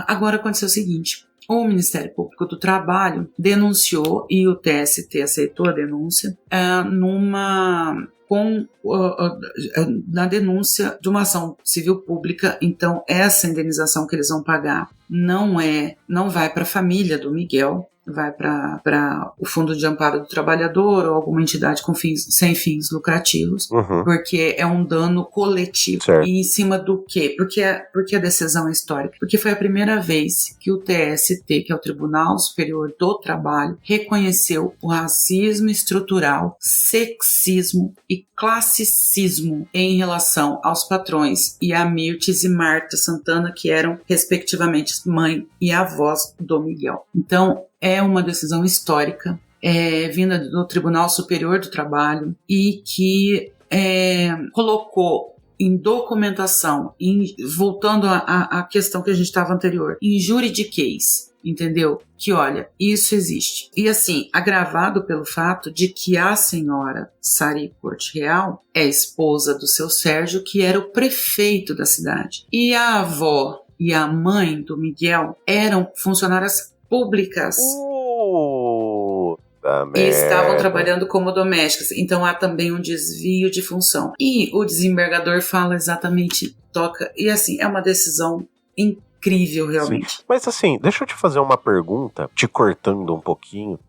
agora aconteceu o seguinte: o Ministério Público do Trabalho denunciou e o TST aceitou a denúncia na denúncia de uma ação civil pública. Então essa indenização que eles vão pagar não vai para a família do Miguel, vai para o Fundo de Amparo do Trabalhador ou alguma entidade sem fins lucrativos, porque é um dano coletivo.
Certo.
E em cima do quê? Porque a decisão é histórica. Porque foi a primeira vez que o TST, que é o Tribunal Superior do Trabalho, reconheceu o racismo estrutural, sexismo e classicismo em relação aos patrões e a Mirtes e Marta Santana, que eram, respectivamente, mãe e avós do Miguel. Então, é uma decisão histórica, vinda do Tribunal Superior do Trabalho e que colocou em documentação, voltando à questão que a gente estava anterior, em juridiquês, entendeu? Que olha, isso existe. E assim, agravado pelo fato de que a senhora Sari Corte Real é esposa do seu Sérgio, que era o prefeito da cidade. E a avó e a mãe do Miguel eram funcionárias públicas e estavam trabalhando como domésticas. Então há também um desvio de função. E o desembargador fala exatamente, e assim, é uma decisão incrível realmente.
Sim. Mas assim, deixa eu te fazer uma pergunta, te cortando um pouquinho.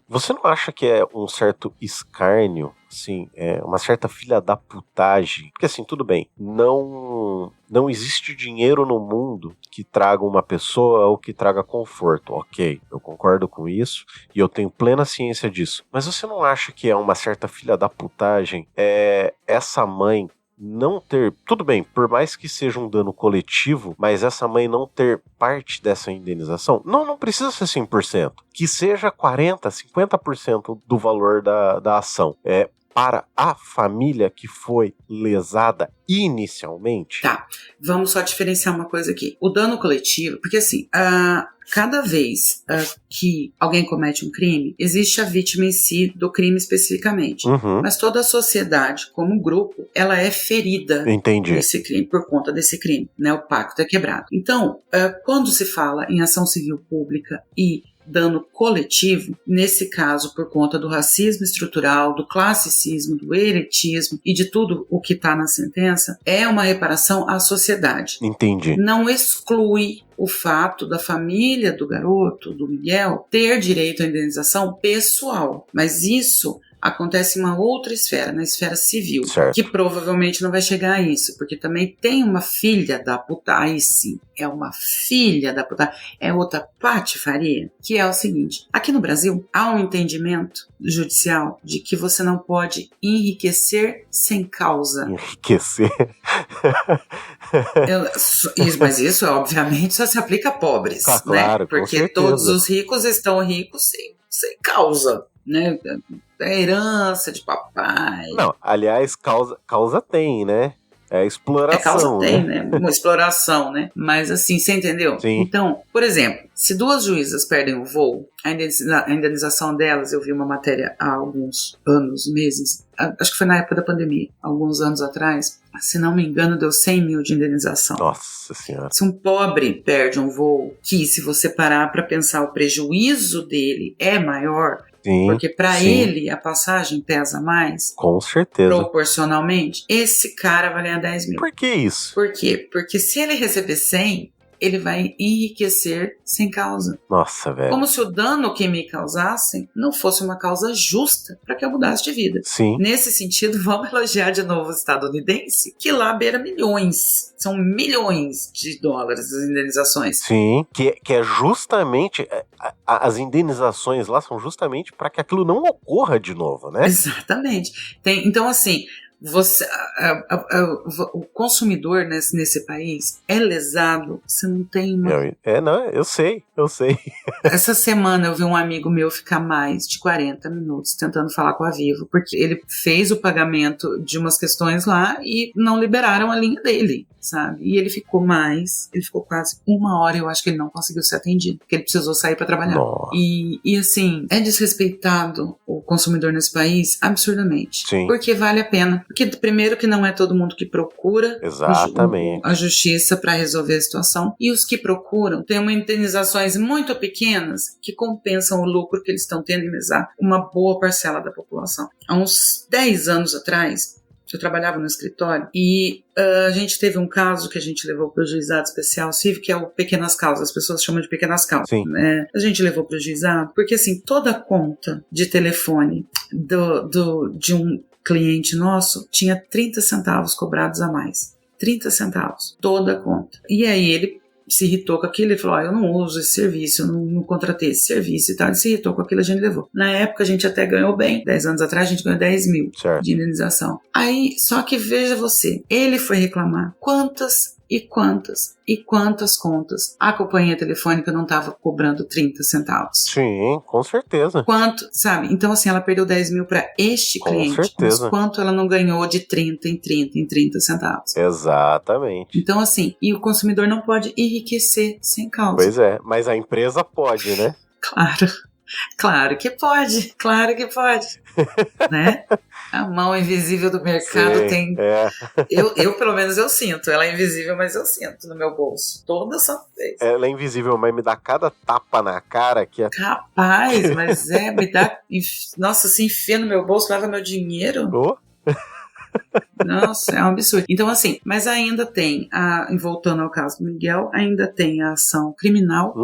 Você não acha que é um certo escárnio, assim, uma certa filha da putagem? Porque assim, tudo bem, não existe dinheiro no mundo que traga uma pessoa ou que traga conforto. Ok, eu concordo com isso e eu tenho plena ciência disso. Mas você não acha que é uma certa filha da putagem essa mãe não ter, tudo bem, por mais que seja um dano coletivo, mas essa mãe não ter parte dessa indenização? Não precisa ser 100%, que seja 40%, 50% do valor da ação. Para a família que foi lesada inicialmente.
Tá, vamos só diferenciar uma coisa aqui. O dano coletivo, porque assim, cada vez que alguém comete um crime, existe a vítima em si do crime especificamente. Mas toda a sociedade, como grupo, ela é ferida.
Entendi.
Nesse crime, por conta desse crime, né? O pacto é quebrado. Então, quando se fala em ação civil pública e dano coletivo, nesse caso por conta do racismo estrutural, do classicismo, do elitismo e de tudo o que está na sentença, é uma reparação à sociedade.
Entendi.
Não exclui o fato da família do garoto, do Miguel, ter direito à indenização pessoal, mas isso acontece em uma outra esfera, na esfera civil,
certo,
que provavelmente não vai chegar a isso, porque também tem uma filha da puta, aí sim, é uma filha da puta, é outra patifaria, que é o seguinte, aqui no Brasil há um entendimento judicial de que você não pode enriquecer sem causa.
Enriquecer?
Mas isso, obviamente, só se aplica a pobres,
Ah, claro,
né? Porque
com certeza.
todos os ricos estão ricos sem causa, né? É herança de papai.
Não, aliás, causa tem, né? É exploração,
causa tem, né? Uma exploração, né? Mas assim, você entendeu?
Sim.
Então, por exemplo, se duas juízas perdem o voo, a indenização delas, eu vi uma matéria há alguns anos, meses, acho que foi na época da pandemia, alguns anos atrás, se não me engano, deu 100 mil de indenização.
Nossa Senhora.
Se um pobre perde um voo, que se você parar para pensar, o prejuízo dele é maior,
sim,
porque para
sim,
ele a passagem pesa mais,
com certeza,
proporcionalmente, esse cara vai ganhar 10 mil.
Por que isso?
Por quê? Porque se ele receber 100, ele vai enriquecer sem causa.
Nossa, velho.
Como se o dano que me causassem não fosse uma causa justa para que eu mudasse de vida.
Sim.
Nesse sentido, vamos elogiar de novo o estadunidense, que lá beira milhões. São milhões de dólares as indenizações.
Sim, que é justamente... As indenizações lá são justamente para que aquilo não ocorra de novo, né?
Exatamente. Então, assim... o consumidor nesse país é lesado, você não tem uma...
eu sei.
Essa semana eu vi um amigo meu ficar mais de 40 minutos tentando falar com a Vivo, porque ele fez o pagamento de umas questões lá e não liberaram a linha dele, sabe? E ele ficou quase 1 hora, eu acho que ele não conseguiu ser atendido, porque ele precisou sair para trabalhar. E assim, é desrespeitado o consumidor nesse país absurdamente.
Sim.
Porque vale a pena. Porque primeiro que não é todo mundo que procura a justiça para resolver a situação, e os que procuram têm uma indenizações muito pequenas que compensam o lucro que eles estão tendo em mesar uma boa parcela da população. Há uns 10 anos atrás, eu trabalhava no escritório e a gente teve um caso que a gente levou para o juizado especial civil, que é o pequenas causas, as pessoas chamam de pequenas causas.
Sim.
A gente levou para o juizado porque assim, toda conta de telefone de um cliente nosso tinha 30 centavos cobrados a mais. 30 centavos, toda a conta. E aí ele se irritou com aquilo e falou, eu não uso esse serviço, eu não contratei esse serviço e tal. Ele se irritou com aquilo, a gente levou. Na época a gente até ganhou bem, 10 anos atrás a gente ganhou 10 mil
certo.
De indenização. Aí, só que veja você, ele foi reclamar quantas contas a companhia telefônica não estava cobrando 30 centavos.
Sim, com certeza.
Quanto, sabe? Então, assim, ela perdeu 10 mil para este cliente.
Com certeza.
Mas quanto ela não ganhou de 30 em 30 centavos.
Exatamente.
Então, assim, e o consumidor não pode enriquecer sem causa.
Pois é, mas a empresa pode, né?
Claro que pode, né? A mão invisível do mercado. Sim, tem... Eu, pelo menos, eu sinto. Ela é invisível, mas eu sinto no meu bolso. Toda essa vez.
Ela é invisível, mas me dá cada tapa na cara que é...
Capaz, mas me dá... Nossa, se enfia no meu bolso, leva meu dinheiro. Nossa, é um absurdo. Então, assim, mas ainda tem, voltando ao caso do Miguel, ainda tem a ação criminal,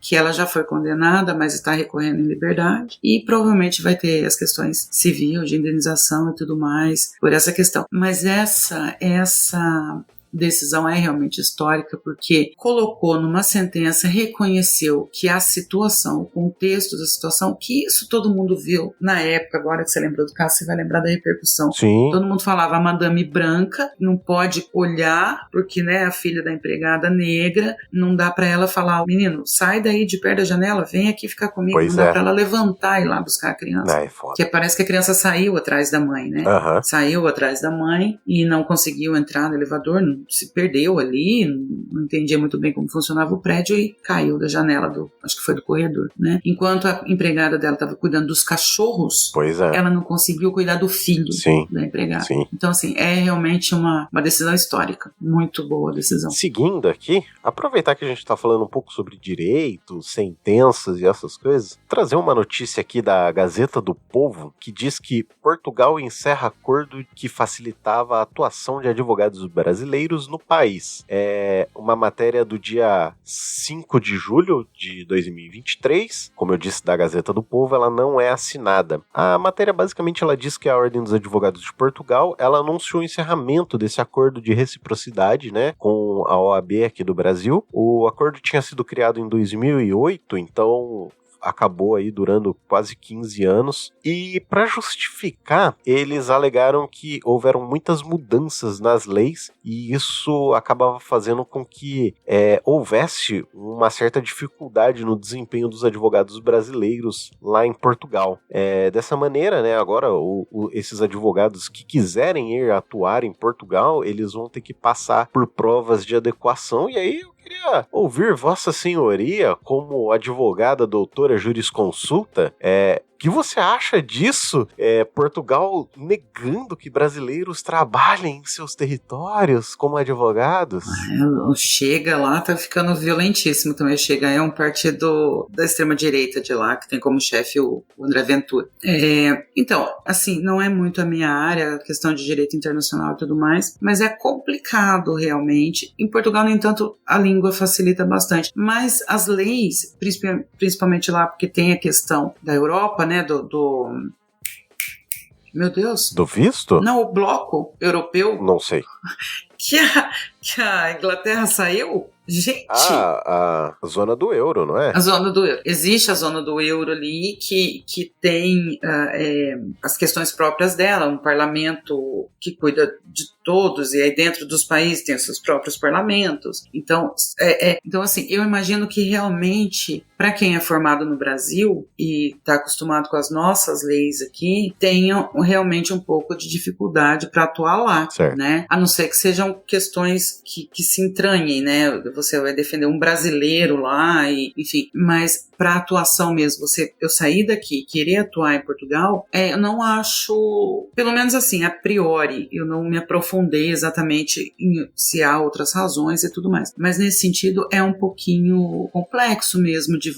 que ela já foi condenada, mas está recorrendo em liberdade, e provavelmente vai ter as questões civil, de indenização e tudo mais, por essa questão. Mas essa decisão é realmente histórica porque colocou numa sentença, reconheceu que a situação, o contexto da situação, que isso todo mundo viu na época. Agora que você lembrou do caso, você vai lembrar da repercussão.
Sim.
Todo mundo falava, a madame branca não pode olhar porque, né, a filha da empregada negra, não dá pra ela falar, menino, sai daí de perto da janela, vem aqui ficar comigo. Não dá pra ela levantar e ir lá buscar a criança.
É foda.
Porque parece que a criança saiu atrás da mãe, né? Saiu atrás da mãe e não conseguiu entrar no elevador, não se perdeu ali, não entendia muito bem como funcionava o prédio e caiu da janela acho que foi do corredor, né? Enquanto a empregada dela estava cuidando dos cachorros,
Pois é.
ela não conseguiu cuidar do filho
Sim.
da empregada.
Sim.
Então, assim, é realmente uma decisão histórica. Muito boa a decisão.
Seguindo aqui, aproveitar que a gente está falando um pouco sobre direito, sentenças e essas coisas, trazer uma notícia aqui da Gazeta do Povo, que diz que Portugal encerra acordo que facilitava a atuação de advogados brasileiros no país. É uma matéria do dia 5 de julho de 2023, como eu disse, da Gazeta do Povo, ela não é assinada. A matéria basicamente ela diz que a Ordem dos Advogados de Portugal, ela anunciou o encerramento desse acordo de reciprocidade, né, com a OAB aqui do Brasil. O acordo tinha sido criado em 2008, então acabou aí durando quase 15 anos, e para justificar, eles alegaram que houveram muitas mudanças nas leis e isso acabava fazendo com que houvesse uma certa dificuldade no desempenho dos advogados brasileiros lá em Portugal. Dessa maneira, né, agora esses advogados que quiserem ir atuar em Portugal, eles vão ter que passar por provas de adequação, e aí eu queria ouvir Vossa Senhoria, como advogada doutora jurisconsulta, o que você acha disso? Portugal negando que brasileiros trabalhem em seus territórios como advogados?
O Chega lá tá ficando violentíssimo também. O Chega é um partido da extrema-direita de lá, que tem como chefe o André Ventura. Então, assim, não é muito a minha área, a questão de direito internacional e tudo mais, mas é complicado realmente. Em Portugal, no entanto, a língua facilita bastante. Mas as leis, principalmente lá, porque tem a questão da Europa, né, meu Deus.
Do visto?
Não, o bloco europeu.
Não sei.
Que a Inglaterra saiu? Gente!
A zona do euro, não é?
A zona do euro. Existe a zona do euro ali que tem as questões próprias dela, um parlamento que cuida de todos, e aí dentro dos países tem os seus próprios parlamentos. Então, assim, eu imagino que realmente, para quem é formado no Brasil e está acostumado com as nossas leis aqui, tenha realmente um pouco de dificuldade para atuar lá,
certo,
né? A não ser que sejam questões que se entranhem, né? Você vai defender um brasileiro lá, enfim, mas para atuação mesmo, eu sair daqui e querer atuar em Portugal, eu não acho, pelo menos assim, a priori, eu não me aprofundei exatamente se há outras razões e tudo mais, mas nesse sentido é um pouquinho complexo mesmo de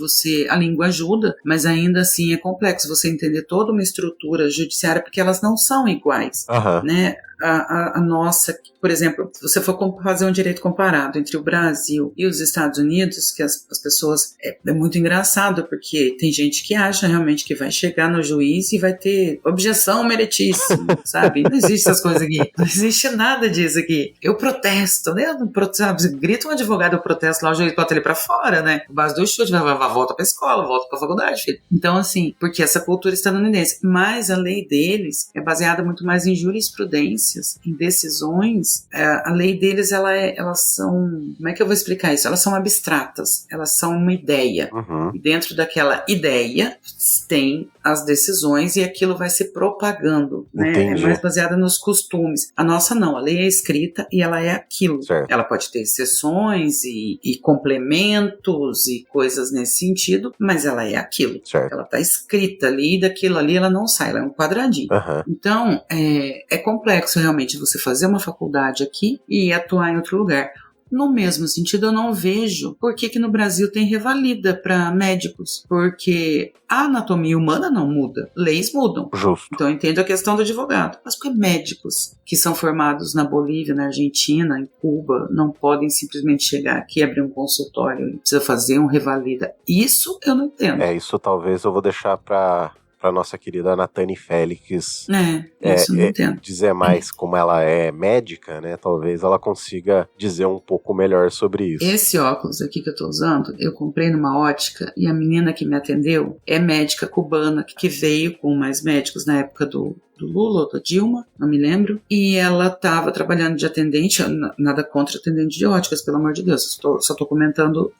a língua ajuda, mas ainda assim é complexo você entender toda uma estrutura judiciária, porque elas não são iguais, né? A nossa, por exemplo, se você for fazer um direito comparado entre o Brasil e os Estados Unidos, que as pessoas, é muito engraçado, porque tem gente que acha realmente que vai chegar no juiz e vai ter objeção meritíssima, sabe? Não existe essas coisas aqui, não existe nada disso aqui. Eu protesto, né? Grita um advogado, eu protesto lá, o juiz bota ele pra fora, né? O base do chute, volta pra escola, volta pra faculdade, filho. Então, assim, porque essa cultura estadunidense, mas a lei deles é baseada muito mais em jurisprudência, em decisões. A lei deles, elas são, como é que eu vou explicar isso? Elas são abstratas, elas são uma ideia, e dentro daquela ideia tem as decisões e aquilo vai se propagando, né?
Entendi.
É mais baseada nos costumes. A nossa não, a lei é escrita e ela é aquilo.
Certo.
Ela pode ter exceções e complementos e coisas nesse sentido, mas ela é aquilo.
Certo.
Ela está escrita ali, e daquilo ali ela não sai, ela é um quadradinho. Então, é complexo realmente você fazer uma faculdade aqui e atuar em outro lugar. No mesmo sentido, eu não vejo por que no Brasil tem revalida para médicos, porque a anatomia humana não muda, leis mudam.
Justo.
Então eu entendo a questão do advogado, mas por que médicos que são formados na Bolívia, na Argentina, em Cuba, não podem simplesmente chegar aqui e abrir um consultório e precisa fazer um revalida? Isso eu não entendo.
Isso talvez eu vou deixar para nossa querida Natane Félix
isso não entendo.
dizer mais como ela é médica, né? Talvez ela consiga dizer um pouco melhor sobre isso.
Esse óculos aqui que eu tô usando, eu comprei numa ótica e a menina que me atendeu é médica cubana que veio com mais médicos na época do Lula ou da Dilma, não me lembro, e ela estava trabalhando de atendente, nada contra atendente de óticas, pelo amor de Deus, só tô comentando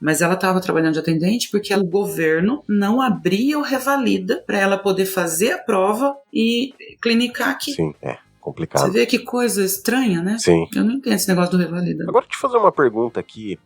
mas ela estava trabalhando de atendente porque o governo não abria o revalida para ela poder fazer a prova e clinicar aqui.
Sim, complicado.
Você vê que coisa estranha, né?
Sim.
Eu não entendo esse negócio do revalida.
Agora, deixa eu fazer uma pergunta aqui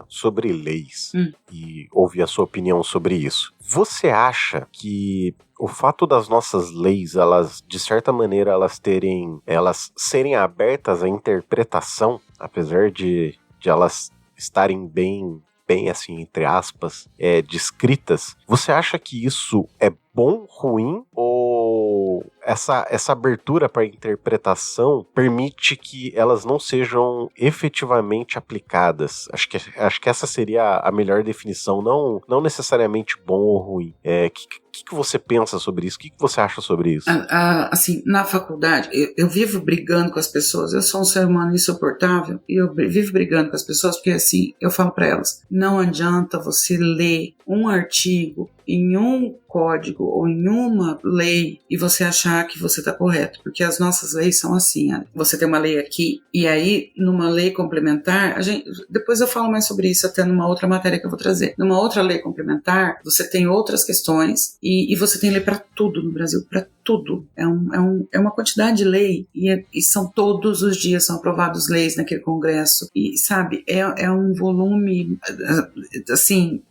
sobre leis e ouvir a sua opinião sobre isso. Você acha que o fato das nossas leis, elas, de certa maneira, elas serem abertas à interpretação, apesar de elas estarem bem assim, entre aspas, descritas, você acha que isso é bom, ruim, ou essa abertura para interpretação permite que elas não sejam efetivamente aplicadas? Acho que essa seria a melhor definição, não necessariamente bom ou ruim. O que você pensa sobre isso? O que você acha sobre isso?
Assim, na faculdade, eu vivo brigando com as pessoas. Eu sou um ser humano insuportável e eu vivo brigando com as pessoas porque, assim, eu falo para elas, não adianta você ler um artigo em um código ou em uma lei e você achar que você está correto, porque as nossas leis são assim, você tem uma lei aqui e aí numa lei complementar, depois eu falo mais sobre isso até numa outra matéria que eu vou trazer, numa outra lei complementar você tem outras questões e você tem lei para tudo no Brasil, para tudo, é uma quantidade de lei e são todos os dias são aprovadas leis naquele congresso e sabe, é um volume assim,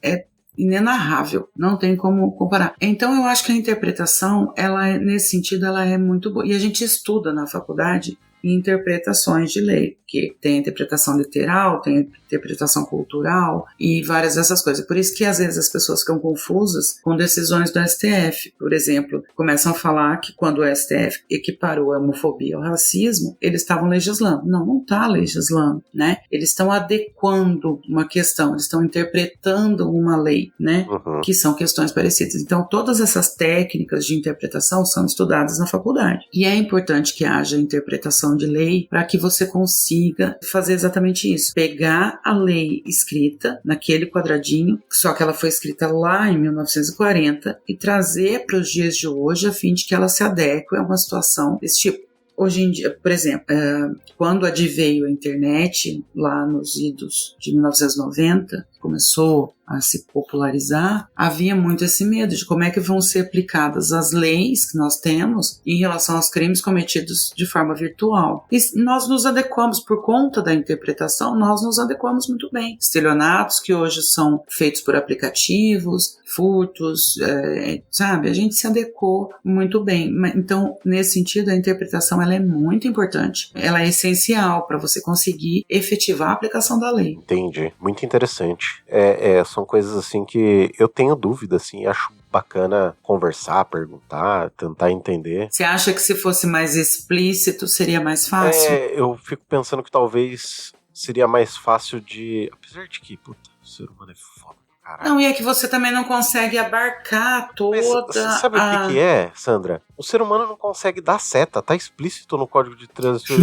inenarrável, não tem como comparar. Então eu acho que a interpretação, nesse sentido, ela é muito boa. E a gente estuda na faculdade interpretações de lei, que tem interpretação literal, tem interpretação cultural e várias dessas coisas. Por isso que às vezes as pessoas ficam confusas com decisões do STF. Por exemplo, começam a falar que quando o STF equiparou a homofobia ao racismo, eles estavam legislando. Não está legislando, né? Eles estão adequando uma questão, eles estão interpretando uma lei, né? Que são questões parecidas. Então, todas essas técnicas de interpretação são estudadas na faculdade. E é importante que haja interpretação de lei para que você consiga fazer exatamente isso. Pegar a lei escrita naquele quadradinho, só que ela foi escrita lá em 1940, e trazer para os dias de hoje a fim de que ela se adeque a uma situação desse tipo. Hoje em dia, por exemplo, quando adveio a internet, lá nos idos de 1990, começou a se popularizar, havia muito esse medo de como é que vão ser aplicadas as leis que nós temos em relação aos crimes cometidos de forma virtual. E nós nos adequamos, por conta da interpretação, nós nos adequamos muito bem. Estelionatos que hoje são feitos por aplicativos, furtos, sabe? A gente se adequou muito bem. Então, nesse sentido, a interpretação ela é muito importante. Ela é essencial para você conseguir efetivar a aplicação da lei.
Entendi. Muito interessante. São coisas assim que eu tenho dúvida, assim, acho bacana conversar, perguntar, tentar entender.
Você acha que se fosse mais explícito seria mais fácil?
Eu fico pensando que talvez seria mais fácil de... Apesar de que, puta, o ser humano é foda. Caralho.
Não, e é que você também não consegue abarcar toda.
Mas você sabe o que é, Sandra? O ser humano não consegue dar seta. Tá explícito no código de trânsito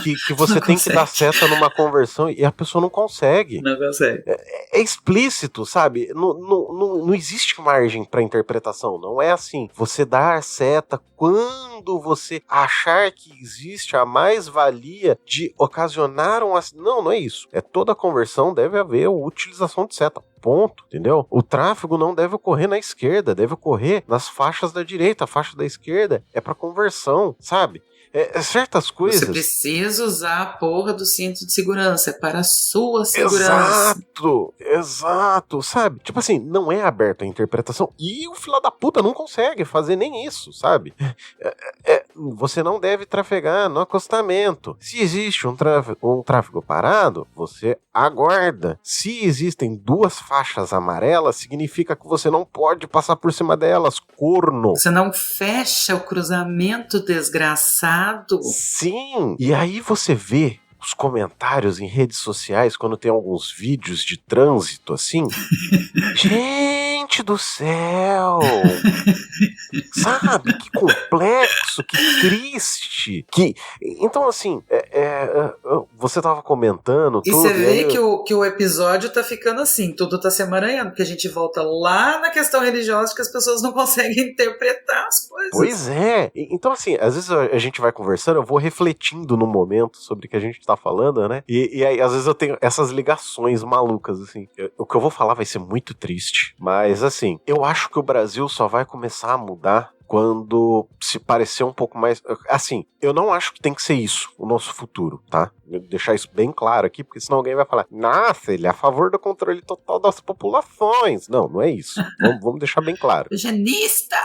que você tem que dar seta numa conversão e a pessoa não consegue.
Não consegue.
É explícito, sabe? Não existe margem para interpretação. Não é assim. Você dar seta quando você achar que existe a mais-valia de ocasionar um... Não é isso. Toda conversão deve haver a utilização de seta. Ponto, entendeu? O tráfego não deve ocorrer na esquerda, deve ocorrer nas faixas da direita. A faixa da esquerda é para conversão, sabe? Certas coisas...
Você precisa usar a porra do cinto de segurança, é para a sua segurança.
Exato, sabe? Tipo assim, não é aberto a interpretação e o filho da puta não consegue fazer nem isso, sabe? Você não deve trafegar no acostamento. Se existe um tráfego parado, você aguarda. Se existem duas faixas amarelas, significa que você não pode passar por cima delas, corno.
Você não fecha o cruzamento, desgraçado.
Sim, e aí você vê os comentários em redes sociais quando tem alguns vídeos de trânsito assim. Gente do céu! Sabe? Que complexo, que triste. Então, assim, você tava comentando
e
tudo.
E você vê que o episódio tá ficando assim, tudo tá se emaranhando, porque a gente volta lá na questão religiosa que as pessoas não conseguem interpretar as coisas.
Pois é. Então, assim, às vezes a gente vai conversando, eu vou refletindo no momento sobre o que a gente tá falando, né? E aí, às vezes eu tenho essas ligações malucas, assim. O que eu vou falar vai ser muito triste, mas, assim, eu acho que o Brasil só vai começar a mudar quando, se parecer um pouco mais... Assim, eu não acho que tem que ser isso, o nosso futuro, tá? Vou deixar isso bem claro aqui, porque senão alguém vai falar, nossa, ele é a favor do controle total das populações. Não, não é isso. Vamos deixar bem claro.
Eugenista!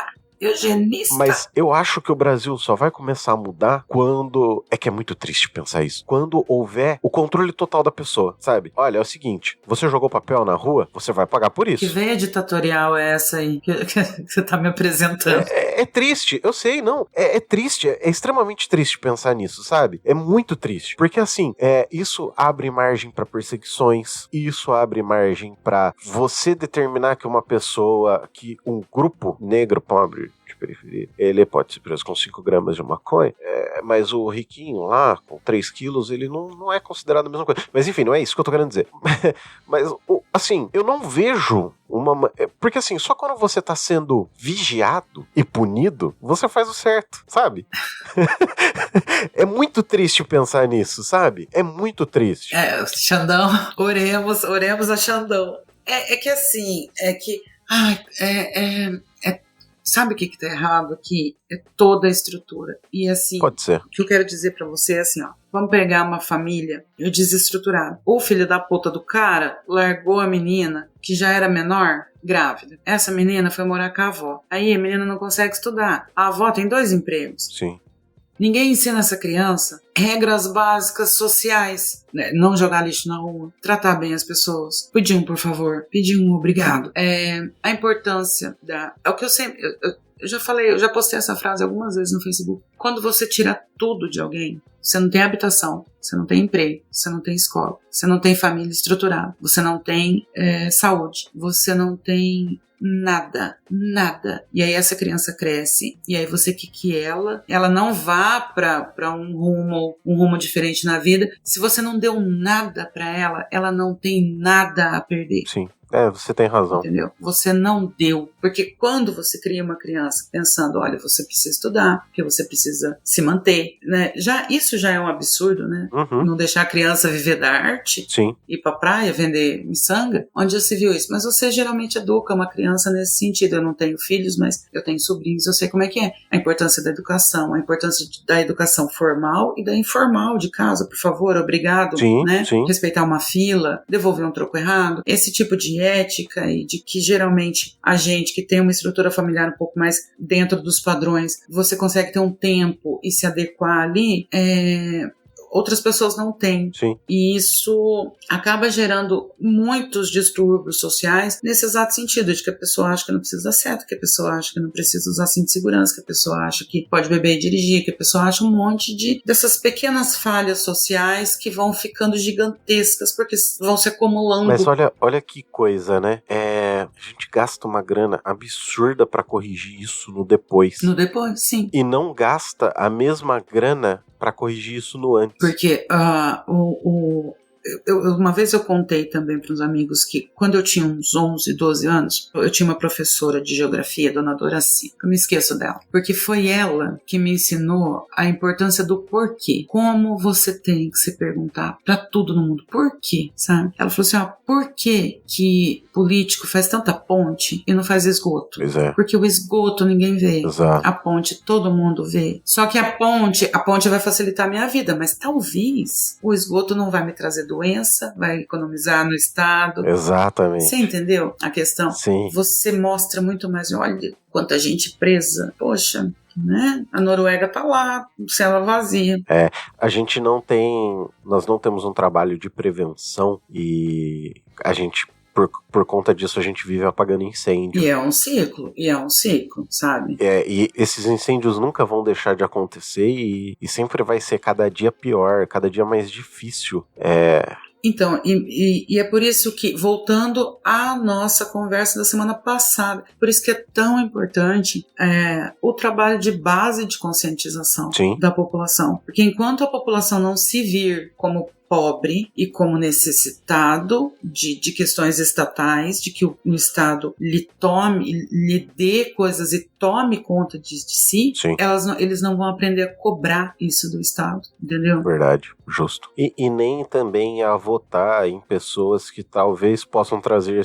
Mas eu acho que o Brasil só vai começar a mudar quando... É que é muito triste pensar isso. Quando houver o controle total da pessoa, sabe? Olha, é o seguinte, você jogou papel na rua, você vai pagar por isso.
Que veia ditatorial é essa aí que você tá me apresentando?
É triste, eu sei, não. É triste, é extremamente triste pensar nisso, sabe? É muito triste. Porque assim, isso abre margem pra perseguições, isso abre margem pra você determinar que uma pessoa, que um grupo negro pobre de periferia, ele pode ser preso com 5 gramas de maconha, mas o riquinho lá, com 3 quilos, ele não é considerado a mesma coisa. Mas enfim, não é isso que eu tô querendo dizer. Mas, assim, eu não vejo uma... Porque assim, só quando você tá sendo vigiado e punido, você faz o certo, sabe? É muito triste pensar nisso, sabe? É muito triste.
Xandão, oremos a Xandão. É que assim, sabe o que tá errado aqui? É toda a estrutura. E assim,
pode ser.
O que eu quero dizer pra você é assim, ó. Vamos pegar uma família desestruturada. O filho da puta do cara largou a menina, que já era menor, grávida. Essa menina foi morar com a avó. Aí a menina não consegue estudar. A avó tem 2 empregos.
Sim.
Ninguém ensina essa criança regras básicas sociais, né? Não jogar lixo na rua, tratar bem as pessoas, pedir um por favor, pedir um obrigado. A importância é o que eu sempre... Eu já falei, eu já postei essa frase algumas vezes no Facebook. Quando você tira tudo de alguém, você não tem habitação, você não tem emprego, você não tem escola, você não tem família estruturada, você não tem saúde, você não tem... Nada. E aí essa criança cresce, e aí você quer que ela não vá pra um rumo diferente na vida. Se você não deu nada pra ela não tem nada a perder.
Sim. Você tem razão.
Entendeu? Você não deu. Porque quando você cria uma criança pensando, olha, você precisa estudar, porque você precisa se manter, né? Isso já é um absurdo, né?
Uhum.
Não deixar a criança viver da arte,
sim,
ir pra praia, vender miçanga, onde já se viu isso. Mas você geralmente educa uma criança nesse sentido. Eu não tenho filhos, mas eu tenho sobrinhos, eu sei como é que é. A importância da educação, a importância da educação formal e da informal de casa, por favor, obrigado,
sim,
né?
Sim.
Respeitar uma fila, devolver um troco errado, esse tipo de ética e de que geralmente a gente que tem uma estrutura familiar um pouco mais dentro dos padrões, você consegue ter um tempo e se adequar ali, outras pessoas não têm.
Sim.
E isso acaba gerando muitos distúrbios sociais nesse exato sentido, de que a pessoa acha que não precisa dar certo, que a pessoa acha que não precisa usar cinto de segurança, que a pessoa acha que pode beber e dirigir, que a pessoa acha um monte dessas pequenas falhas sociais que vão ficando gigantescas, porque vão se acumulando.
Mas olha que coisa, né? A gente gasta uma grana absurda pra corrigir isso no depois.
No depois, sim.
E não gasta a mesma grana pra corrigir isso no antes.
Porque uma vez eu contei também para uns amigos que quando eu tinha uns 11, 12 anos, eu tinha uma professora de geografia, dona Doraci. Eu me esqueço dela. Porque foi ela que me ensinou a importância do porquê. Como você tem que se perguntar para tudo no mundo. Por quê? Sabe? Ela falou assim, por que político faz tanta ponte e não faz esgoto?
Pois é.
Porque o esgoto ninguém vê.
Exato.
A ponte todo mundo vê. Só que a ponte vai facilitar a minha vida, mas talvez o esgoto não vai me trazer doença, vai economizar no Estado.
Exatamente.
Você entendeu a questão?
Sim.
Você mostra muito mais, olha quanta gente presa. Poxa, né? A Noruega tá lá, cela vazia.
A gente nós não temos um trabalho de prevenção e a gente, por conta disso, a gente vive apagando incêndio.
E é um ciclo, sabe?
E esses incêndios nunca vão deixar de acontecer e sempre vai ser cada dia pior, cada dia mais difícil.
Então, e é por isso que, voltando à nossa conversa da semana passada, por isso que é tão importante o trabalho de base de conscientização
Sim.
da população. Porque enquanto a população não se vir como pobre e como necessitado de questões estatais, de que o Estado lhe dê coisas e tome conta de si, eles não vão aprender a cobrar isso do Estado, entendeu?
Verdade, justo. E nem também a votar em pessoas que talvez possam trazer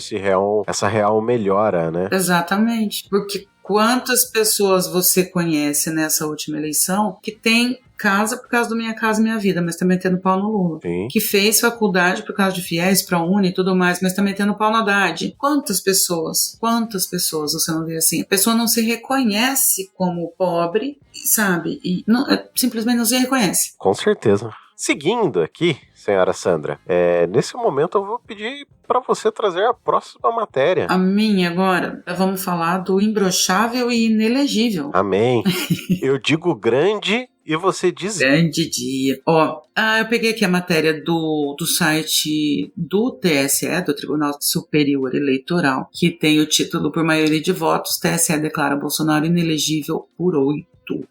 essa real melhora, né?
Exatamente, porque Quantas pessoas você conhece nessa última eleição que tem casa por causa do Minha Casa Minha Vida, mas também tendo pau no Lula?
Sim.
Que fez faculdade por causa de FIES, ProUni e tudo mais, mas também tendo pau no Haddad? Quantas pessoas você não vê assim? A pessoa não se reconhece como pobre, sabe? E não, simplesmente não se reconhece.
Com certeza. Seguindo aqui, senhora Sandra, nesse momento eu vou pedir para você trazer a próxima matéria.
A minha agora, vamos falar do imbrochável e inelegível.
Amém. Eu digo grande e você diz...
Grande dia. Eu peguei aqui a matéria do site do TSE, do Tribunal Superior Eleitoral, que tem o título: por maioria de votos, TSE declara Bolsonaro inelegível por 8